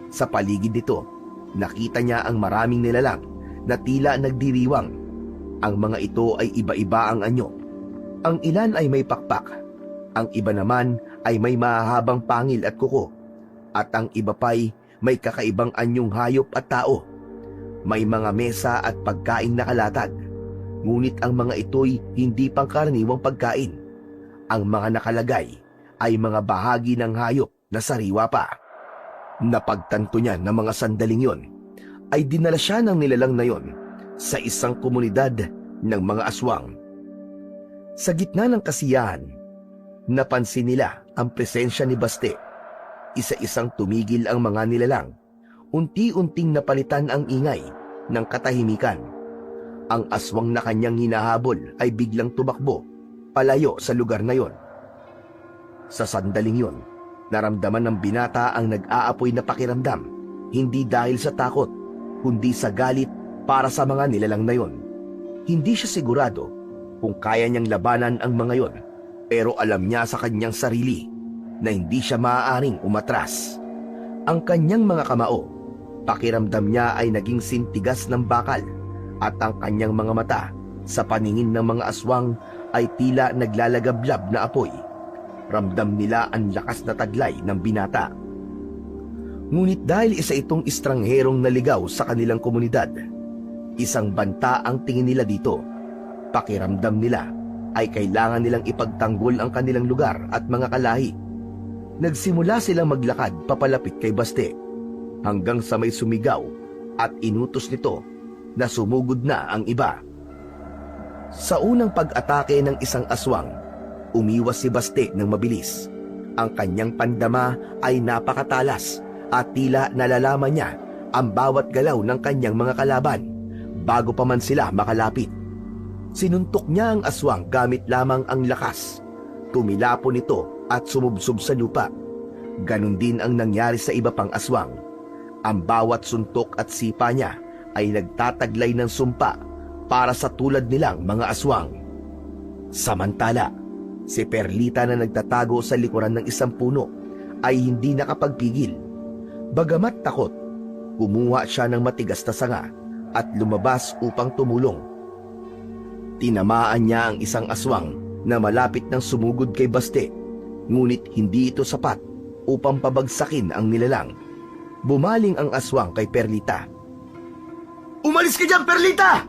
Sa paligid nito, nakita niya ang maraming nilalang na tila nagdiriwang. Ang mga ito ay iba-iba ang anyo. Ang ilan ay may pakpak, ang iba naman ay may mahahabang pangil at kuko, at ang iba pa'y may kakaibang anyong hayop at tao. May mga mesa at pagkaing nakalatag, ngunit ang mga ito'y hindi pangkaraniwang pagkain. Ang mga nakalagay ay mga bahagi ng hayop na sariwa pa. Napagtanto niya na mga sandaling yon ay dinala siya ng nilalang na yon sa isang komunidad ng mga aswang. Sa gitna ng kasiyahan, napansin nila ang presensya ni Baste. Isa-isang tumigil ang mga nilalang. Unti-unting napalitan ang ingay ng katahimikan. Ang aswang na kanyang hinahabol ay biglang tumakbo palayo sa lugar na yon. Sa sandaling yon, naramdaman ng binata ang nag-aapoy na pakiramdam, hindi dahil sa takot, kundi sa galit para sa mga nilalang na yon. Hindi siya sigurado kung kaya niyang labanan ang mga yon, pero alam niya sa kanyang sarili na hindi siya maaaring umatras. Ang kanyang mga kamao, pakiramdam niya ay naging sintigas ng bakal, at ang kanyang mga mata sa paningin ng mga aswang ay tila naglalagablab na apoy. Ramdam nila ang lakas na taglay ng binata. Ngunit dahil isa itong estrangherong naligaw sa kanilang komunidad, isang banta ang tingin nila dito. Pakiramdam nila ay kailangan nilang ipagtanggol ang kanilang lugar at mga kalahi. Nagsimula silang maglakad papalapit kay Baste, hanggang sa may sumigaw at inutos nito na sumugod na ang iba. Sa unang pag-atake ng isang aswang, umiwas si Baste ng mabilis. Ang kanyang pandama ay napakatalas at tila nalalaman niya ang bawat galaw ng kanyang mga kalaban bago pa man sila makalapit. Sinuntok niya ang aswang gamit lamang ang lakas. Tumilapon ito at sumubsob sa lupa. Ganon din ang nangyari sa iba pang aswang. Ang bawat suntok at sipa niya ay nagtataglay ng sumpa para sa tulad nilang mga aswang. Samantala, si Perlita na nagtatago sa likuran ng isang puno ay hindi nakapagpigil. Bagamat takot, kumuha siya ng matigas na sanga at lumabas upang tumulong. Tinamaan niya ang isang aswang na malapit ng sumugod kay Baste, ngunit hindi ito sapat upang pabagsakin ang nilalang. Bumaling ang aswang kay Perlita. "Umalis ka dyan, Perlita!"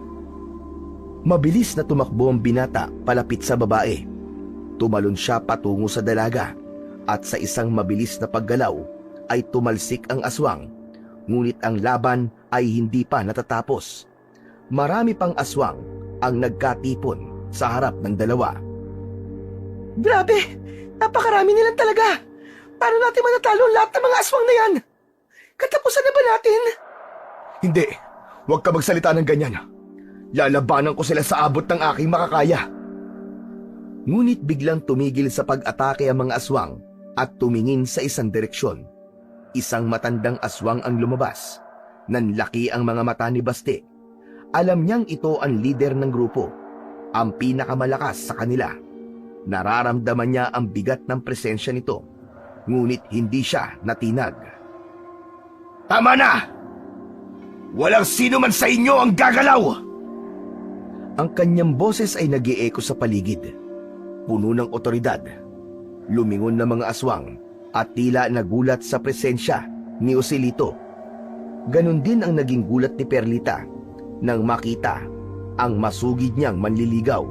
Mabilis na tumakbo ang binata palapit sa babae. Tumalon siya patungo sa dalaga at sa isang mabilis na paggalaw ay tumalsik ang aswang. Ngunit ang laban ay hindi pa natatapos. Marami pang aswang ang nagkatipon sa harap ng dalawa. Grabe! Napakarami nilang talaga! Paano natin matatalo ang lahat ng mga aswang na yan? Katapusan na ba natin? Hindi, huwag ka magsalita ng ganyan. Lalabanan ko sila sa abot ng aking makakaya. Ngunit biglang tumigil sa pag-atake ang mga aswang at tumingin sa isang direksyon. Isang matandang aswang ang lumabas. Nanlaki ang mga mata ni Baste. Alam niyang ito ang leader ng grupo, ang pinakamalakas sa kanila. Nararamdaman niya ang bigat ng presensya nito, ngunit hindi siya natinag. Tama na! Walang sino man sa inyo ang gagalaw! Ang kanyang boses ay nag-i-echo sa paligid. Puno ng otoridad. Lumingon na mga aswang at tila nagulat sa presensya ni Joselito. Ganon din ang naging gulat ni Perlita nang makita ang masugid niyang manliligaw.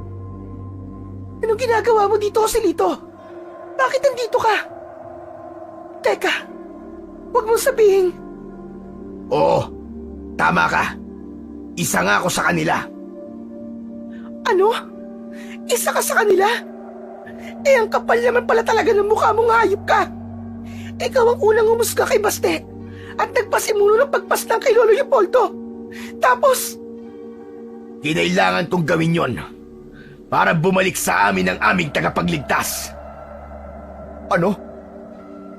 Anong ginagawa mo dito, Joselito? Bakit nandito ka? Teka, huwag mong sabihin. Oo, tama ka. Isa nga ako sa kanila. Ano? Isa ka sa kanila? Eh, ang kapal naman pala talaga ng mukha mong hayop ka. Ikaw ang unang humusga kay Baste at nagpasimulo ng pagpaslang kay Lolo Leopoldo. Tapos, Kinailangan kong gawin yon para bumalik sa amin ang aming tagapagligtas. Ano?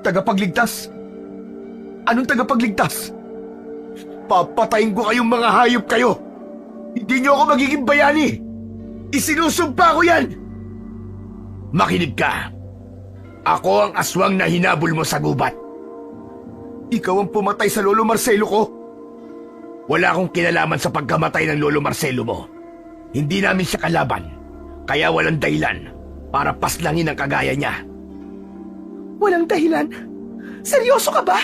Tagapagligtas? Anong tagapagligtas? Papatayin ko kayong mga hayop kayo. Hindi niyo ako magiging bayani. Isinusumpa ko yan. Makinig ka. Ako ang aswang na hinabol mo sa gubat. Ikaw ang pumatay sa Lolo Marcelo ko? Wala akong kinalaman sa pagkamatay ng Lolo Marcelo mo. Hindi namin siya kalaban, kaya walang dahilan para paslangin ang kagaya niya. walang dahilan. Seryoso ka ba?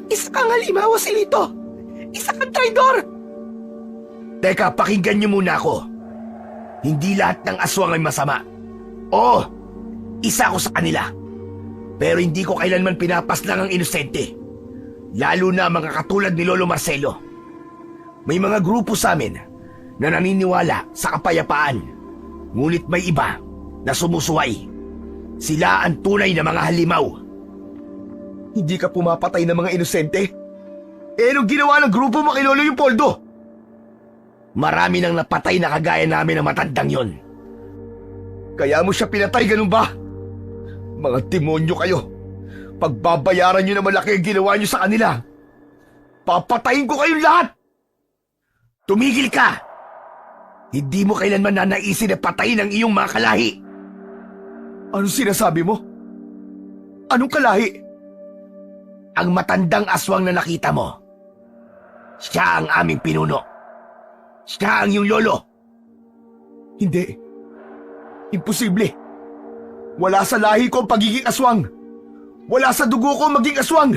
Isa kang halimaw, Joselito. Isa kang traidor. Teka, pakinggan niyo muna ako. Hindi lahat ng aswang ay masama. Oo, isa ako sa kanila. Pero hindi ko kailanman pinapaslang ang inosente. Lalo na mga katulad ni Lolo Marcelo. May mga grupo sa amin na naniniwala sa kapayapaan. Ngunit may iba na sumusuway. Sila ang tunay na mga halimaw. Hindi ka pumapatay ng mga inosente? Eh, anong ginawa ng grupo mo kay Lolo Leopoldo? Marami nang napatay na kagaya namin ng matandang yon. Kaya mo siya pinatay, ganun ba? Mga demonyo kayo. Pagbabayaran nyo na malaki ang ginawa nyo sa kanila. Papatayin ko kayong lahat! Tumigil ka! Hindi mo kailanman nanaisin na patayin ang iyong mga kalahi. Anong sinasabi mo? Anong kalahi? Ang matandang aswang na nakita mo. Siya ang aming pinuno. Siya ang iyong lolo. Hindi. Imposible. Wala sa lahi ko ang pagiging aswang. Wala sa dugo ko maging aswang.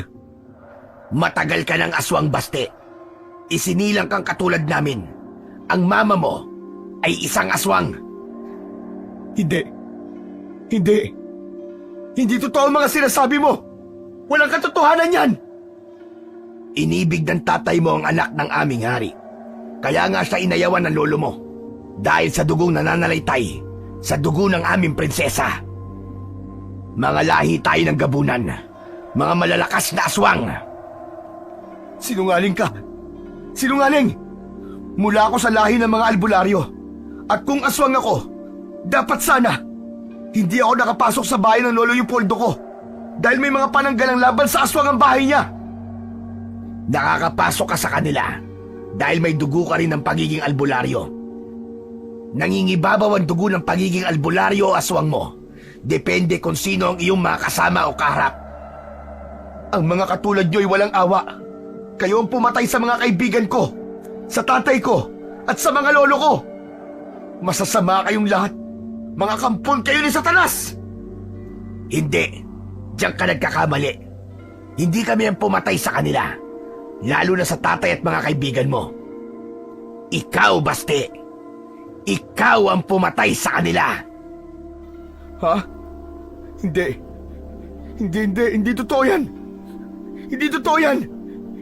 Matagal ka ng aswang, Baste. Isinilang kang katulad namin. Ang mama mo ay isang aswang. Hindi. Hindi. Hindi totoo ang mga sinasabi mo. Walang katotohanan yan. Inibig ng tatay mo ang anak ng aming hari. Kaya nga siya inayawan ng lolo mo. Dahil sa dugong nananalaytay, sa dugo ng aming prinsesa. Mga lahi tayo ng gabunan. Mga malalakas na aswang. Sinungaling ka. Sinungaling. Mula ako sa lahi ng mga albularyo. At kung aswang ako, dapat sana hindi ako nakapasok sa bahay ng Lolo Leopoldo ko. Dahil may mga pananggalang laban sa aswang ang bahay niya. Nakakapasok ka sa kanila dahil may dugo ka rin ng pagiging albularyo. Nangingibabaw ang dugo ng pagiging albularyo o aswang mo. Depende kung sino ang iyong mga kasama o kaharap. Ang mga katulad niyo'y walang awa. Kayo ang pumatay sa mga kaibigan ko, sa tatay ko, at sa mga lolo ko. Masasama kayong lahat. Mga kampon kayo ni Satanas! Hindi. Diyan ka nagkakamali. Hindi kami ang pumatay sa kanila. Lalo na sa tatay at mga kaibigan mo. Ikaw, Baste. Ikaw ang pumatay sa kanila. Ha? Hindi. Hindi totoo yan. Hindi totoo yan.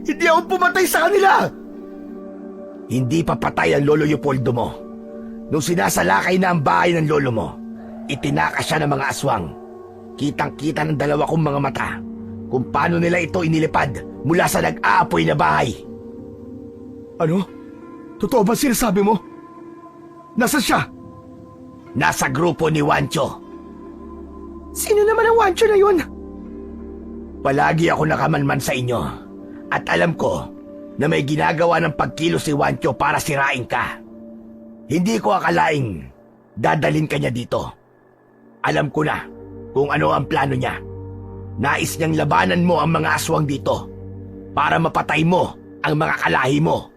Hindi ako pumatay sa kanila. Hindi pa patay ang Lolo Leopoldo mo. Nung sinasalakay na ang bahay ng lolo mo, itinaka siya ng mga aswang. Kitang-kita ng dalawa kong mga mata kung paano nila ito inilipad mula sa nag-aapoy na bahay. Ano? Totoo ba sinasabi mo? Nasaan siya? Nasa grupo ni Wancho. Sino naman ang Wancho na yun? Palagi ako nakamanman sa inyo at alam ko na may ginagawa ng pagkilos si Wancho para sirain ka. Hindi ko akalaing dadalhin ka niya dito. Alam ko na kung ano ang plano niya. Nais niyang labanan mo ang mga aswang dito para mapatay mo ang mga kalahi mo.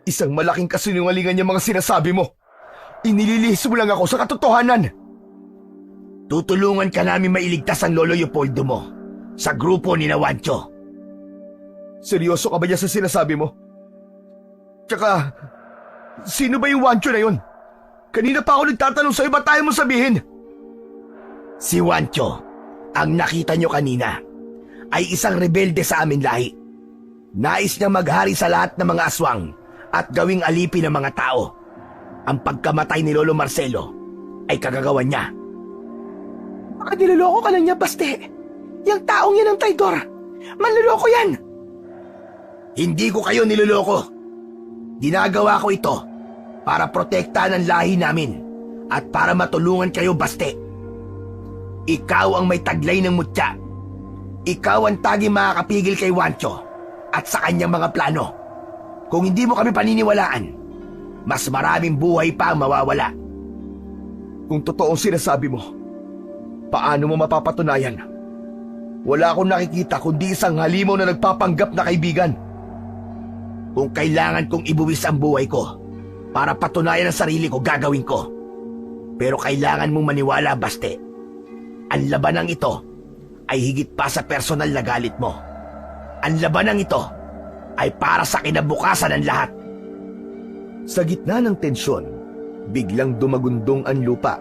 Isang malaking kasinungalingan yung mga sinasabi mo. Inililihis mo lang ako sa katotohanan. Tutulungan ka namin mailigtas ang Lolo Leopoldo mo sa grupo ni Wancho. Seryoso ka ba niya sa sinasabi mo? Tsaka, sino ba yung Wancho na yun? Kanina pa ako nagtatanong sa'yo, ba't tayo mo sabihin? Si Wancho, ang nakita nyo kanina, ay isang rebelde sa amin lahi. Nais niyang maghari sa lahat ng mga aswang at gawing alipin ng mga tao. Ang pagkamatay ni Lolo Marcelo ay kagagawan niya. Baka niloloko ka lang niya, Baste. Yang taong yan ang traidor. Manloloko yan. Hindi ko kayo niloloko. Ginagawa ko ito para protektahan ang lahi namin at para matulungan kayo, Baste. Ikaw ang may taglay ng mutya. Ikaw ang taging makakapigil kay Wancho at sa kanyang mga plano. Kung hindi mo kami paniniwalaan, mas maraming buhay pa ang mawawala. Kung totoo ang sinasabi mo, paano mo mapapatunayan? Wala akong nakikita kundi isang halimaw na nagpapanggap na kaibigan. Kung kailangan kong ibuwis ang buhay ko para patunayan ang sarili ko, gagawin ko. Pero kailangan mong maniwala, Baste. Ang labanang ito ay higit pa sa personal na galit mo. Ang labanang ito ay para sa kinabukasan ng lahat. Sa gitna ng tensyon, biglang dumagundong ang lupa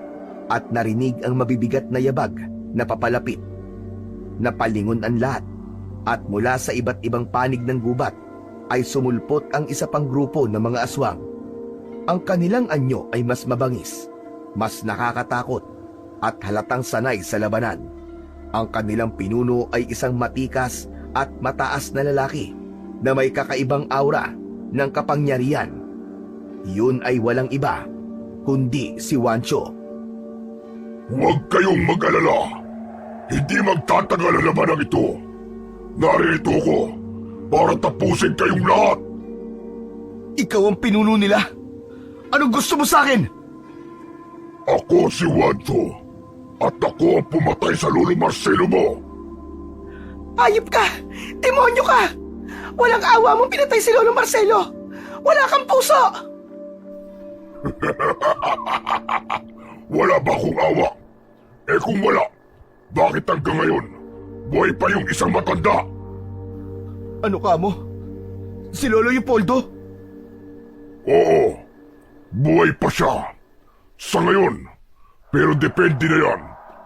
at narinig ang mabibigat na yabag na papalapit. Napalingon ang lahat at mula sa iba't ibang panig ng gubat ay sumulpot ang isa pang grupo ng mga aswang. Ang kanilang anyo ay mas mabangis, mas nakakatakot at halatang sanay sa labanan. Ang kanilang pinuno ay isang matikas at mataas na lalaki na may kakaibang aura ng kapangyarihan. Yun ay walang iba kundi si Wancho. Huwag kayong mag-alala. Hindi magtatagal ang labanang ito. Narito ko para tapusin kayong lahat. Ikaw ang pinuno nila. Anong gusto mo sa akin? Ako si Wancho at ako ang pumatay sa Lolo Marcelo mo. Ayop ka! Demonyo ka! Walang awa mong pinatay si Lolo Marcelo! Wala kang puso! Wala ba akong awa? Eh kung wala, bakit hanggang ngayon buhay pa yung isang matanda? Ano ka mo? Si Lolo Leopoldo? Oo, buhay pa siya. Sa ngayon, pero depende na yan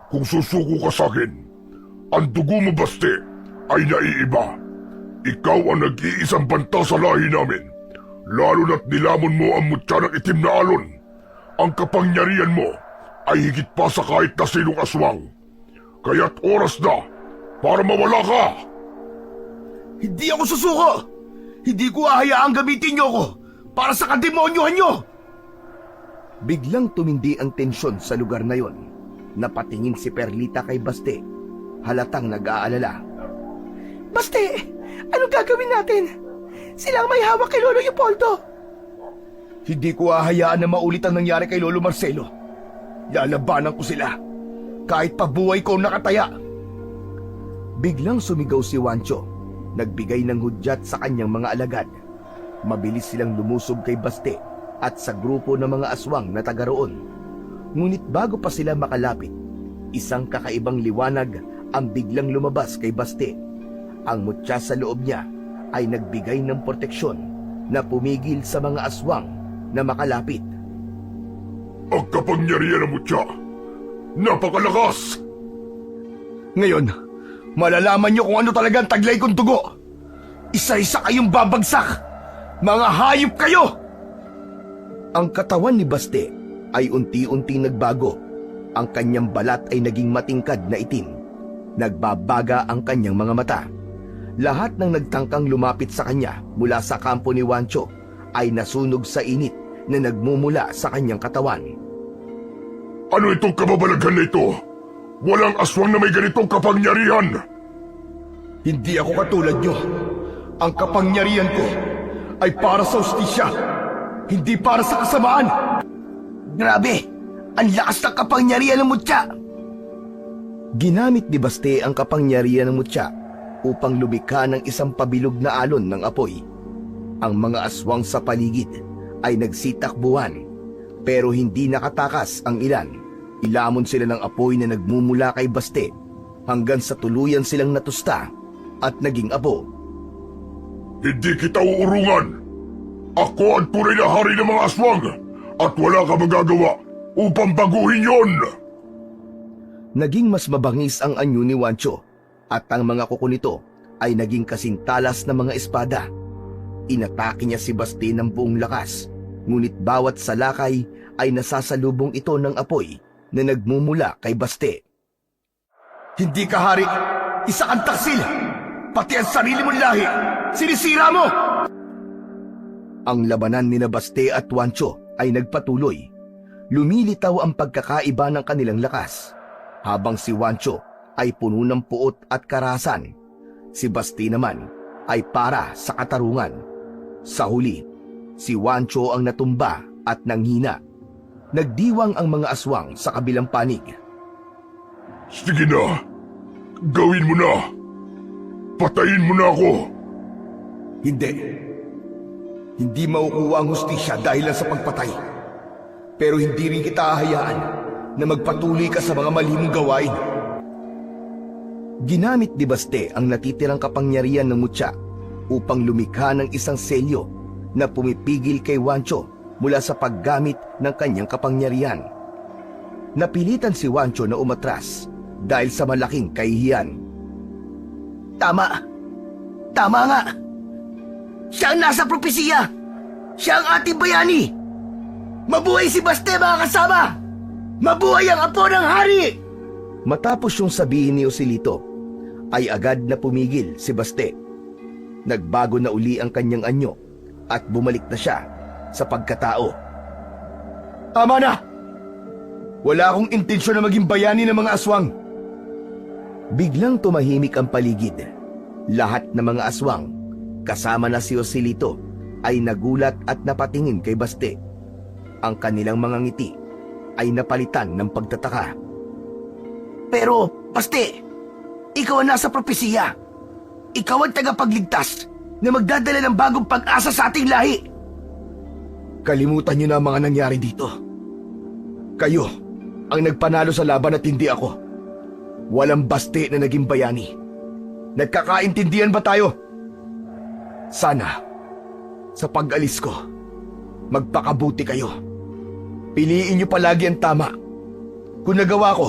kung susuko ka sa akin. Ang dugo mo, Baste, ay naiiba. Ikaw ang nag-iisang banta sa lahi namin. Lalo na't nilamon mo ang mutya ng itim na alon. Ang kapangyarihan mo ay higit pa sa kahit na sinong aswang. Kaya't oras na para mawala ka. Hindi ako susuko! Hindi ko hahayaang gamitin niyo ako para sa kademonyohan niyo! Biglang tumindi ang tensyon sa lugar na yon. Napatingin si Perlita kay Baste. Halatang nag-aalala. Baste! Anong gagawin natin? Sila ang may hawak kay Lolo Leopoldo. Hindi ko hahayaan na maulit ang nangyari kay Lolo Marcelo. Lalabanan ko sila. Kahit pa buhay ko ang nakataya. Biglang sumigaw si Wancho. Nagbigay ng hudyat sa kanyang mga alagad. Mabilis silang lumusob kay Baste at sa grupo ng mga aswang na taga roon. Ngunit bago pa sila makalapit, isang kakaibang liwanag ang biglang lumabas kay Baste. Ang mutya sa loob niya ay nagbigay ng proteksyon na pumigil sa mga aswang na makalapit. Ang kapangyarihan ng mutya, napakalakas! Ngayon, malalaman niyo kung ano talaga ang taglay kong dugo. Isa-isa kayong babagsak! Mga hayop kayo! Ang katawan ni Baste ay unti-unti nagbago. Ang kanyang balat ay naging matingkad na itim. Nagbabaga ang kanyang mga mata. Lahat ng nagtangkang lumapit sa kanya mula sa kampo ni Juancho ay nasunog sa init na nagmumula sa kanyang katawan. Ano itong kababalaghan na ito? Walang aswang na may ganitong kapangyarihan! Hindi ako katulad nyo. Ang kapangyarihan ko ay para sa ustisya, hindi para sa kasamaan. Grabe! Ang lakas ng kapangyarihan ng mutya! Ginamit ni Baste ang kapangyarihan ng mutya upang lumikha ng isang pabilog na alon ng apoy. Ang mga aswang sa paligid ay nagsitakbuhan, pero hindi nakatakas ang ilan. Ilamon sila ng apoy na nagmumula kay Baste hanggang sa tuluyan silang natusta at naging abo. Hindi kita uurungan! Ako ang tunay na hari ng mga aswang at wala ka magagawa upang baguhin yon! Naging mas mabangis ang anyo ni Juancho at ang mga kuko nito ay naging kasintalas na mga espada. Inatake niya si Baste ng buong lakas, ngunit bawat salakay ay nasasalubong ito ng apoy na nagmumula kay Baste. Hindi ka hari! Isa kang taksil! Pati ang sarili mong lahi! Sinisira mo! Ang labanan ni Baste at Juancho ay nagpatuloy. Lumilitaw ang pagkakaiba ng kanilang lakas. Habang si Juancho ay puno ng puot at karahasan, si Baste naman ay para sa katarungan. Sa huli, si Juancho ang natumba at nanghina. Nagdiwang ang mga aswang sa kabilang panig. Sige na! Gawin mo na! Patayin mo na ako! Hindi. Hindi makukuha ang hustisya dahil lang sa pagpatay. Pero hindi rin kita hahayaan na magpatuloy ka sa mga mali mong gawain. Ginamit ni Baste ang natitirang kapangyarihan ng mutya upang lumikha ng isang selyo na pumipigil kay Juancho mula sa paggamit ng kanyang kapangyarihan. Napilitan si Juancho na umatras dahil sa malaking kahihiyan. Tama! Tama nga! Siya ang nasa propesiya! Siya ang ating bayani! Mabuhay si Baste, mga kasama! Mabuhay ang apo ng hari! Matapos yung sabihin ni Joselito, ay agad na pumigil si Baste. Nagbago na uli ang kanyang anyo at bumalik na siya sa pagkatao. Tama na! Wala akong intensyon na maging bayani ng mga aswang. Biglang tumahimik ang paligid. Lahat ng mga aswang, kasama na si Joselito, ay nagulat at napatingin kay Baste. Ang kanilang mga ngiti ay napalitan ng pagtataka. Pero, Baste, ikaw ang nasa propesiya. Ikaw ang tagapagligtas na magdadala ng bagong pag-asa sa ating lahi. Kalimutan niyo na ang mga nangyari dito. Kayo ang nagpanalo sa laban at hindi ako. Walang Baste na naging bayani. Nagkakaintindihan ba tayo? Sana, sa pag-alis ko, magpakabuti kayo. Piliin niyo palagi ang tama. Kung nagawa ko,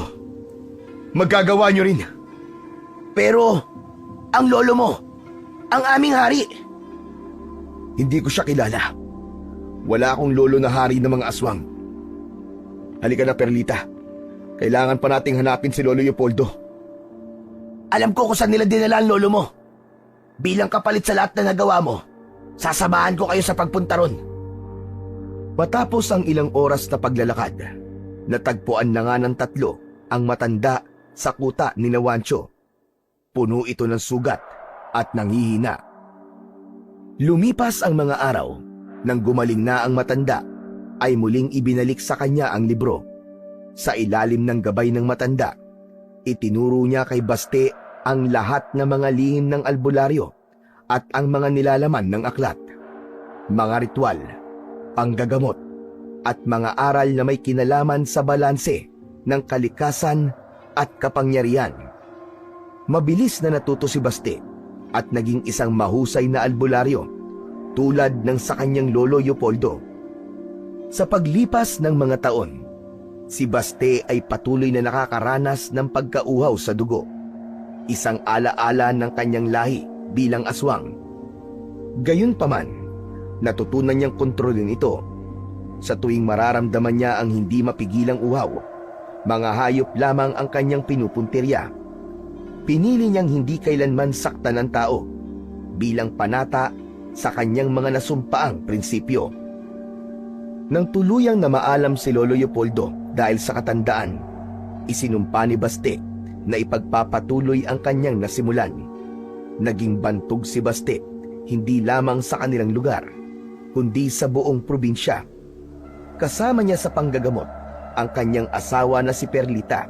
magagawa niyo rin. Pero, ang lolo mo, ang aming hari. Hindi ko siya kilala. Wala akong lolo na hari ng mga aswang. Halika na, Perlita. Kailangan pa nating hanapin si Lolo Leopoldo. Alam ko kung saan nila dinala ang lolo mo. Bilang kapalit sa lahat na nagawa mo, sasamahan ko kayo sa pagpunta ron. Matapos ang ilang oras na paglalakad, natagpuan na nga ng tatlo ang matanda sa kuta ni Juancho. Puno ito ng sugat at nanghihina. Lumipas ang mga araw, nang gumaling na ang matanda, ay muling ibinalik sa kanya ang libro. Sa ilalim ng gabay ng matanda, itinuro niya kay Baste ang lahat ng mga lihim ng albularyo at ang mga nilalaman ng aklat, mga ritual, panggagamot, at mga aral na may kinalaman sa balanse ng kalikasan at kapangyarihan. Mabilis na natuto si Baste at naging isang mahusay na albularyo tulad ng sa kanyang lolo Leopoldo. Sa paglipas ng mga taon, Si Baste ay patuloy na nakakaranas ng pagkauhaw sa dugo, isang alaala ng kanyang lahi bilang aswang. Gayunpaman, natutunan niyang kontrolin ito. Sa tuwing mararamdaman niya ang hindi mapigilang uhaw, mga hayop lamang ang kanyang pinupuntirya. Pinili niyang hindi kailanman saktan ng tao bilang panata sa kanyang mga nasumpaang prinsipyo. Nang tuluyang na maalam si Lolo Leopoldo dahil sa katandaan, isinumpa ni Baste na ipagpapatuloy ang kanyang nasimulan. Naging bantog si Baste hindi lamang sa kanilang lugar, kundi sa buong probinsya. Kasama niya sa panggagamot ang kanyang asawa na si Perlita.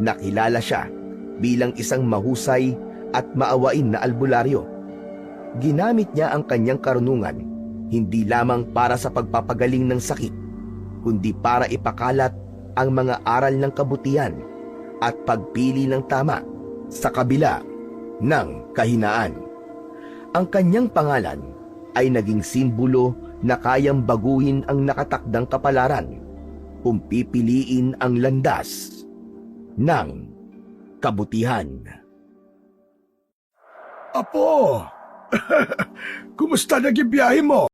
Nakilala siya bilang isang mahusay at maawain na albularyo. Ginamit niya ang kanyang karunungan hindi lamang para sa pagpapagaling ng sakit, kundi para ipakalat ang mga aral ng kabutihan at pagpili ng tama sa kabila ng kahinaan. Ang kanyang pangalan ay naging simbolo na kayang baguhin ang nakatakdang kapalaran kung pipiliin ang landas ng kabutihan. Apo, kumusta naging biyahe mo?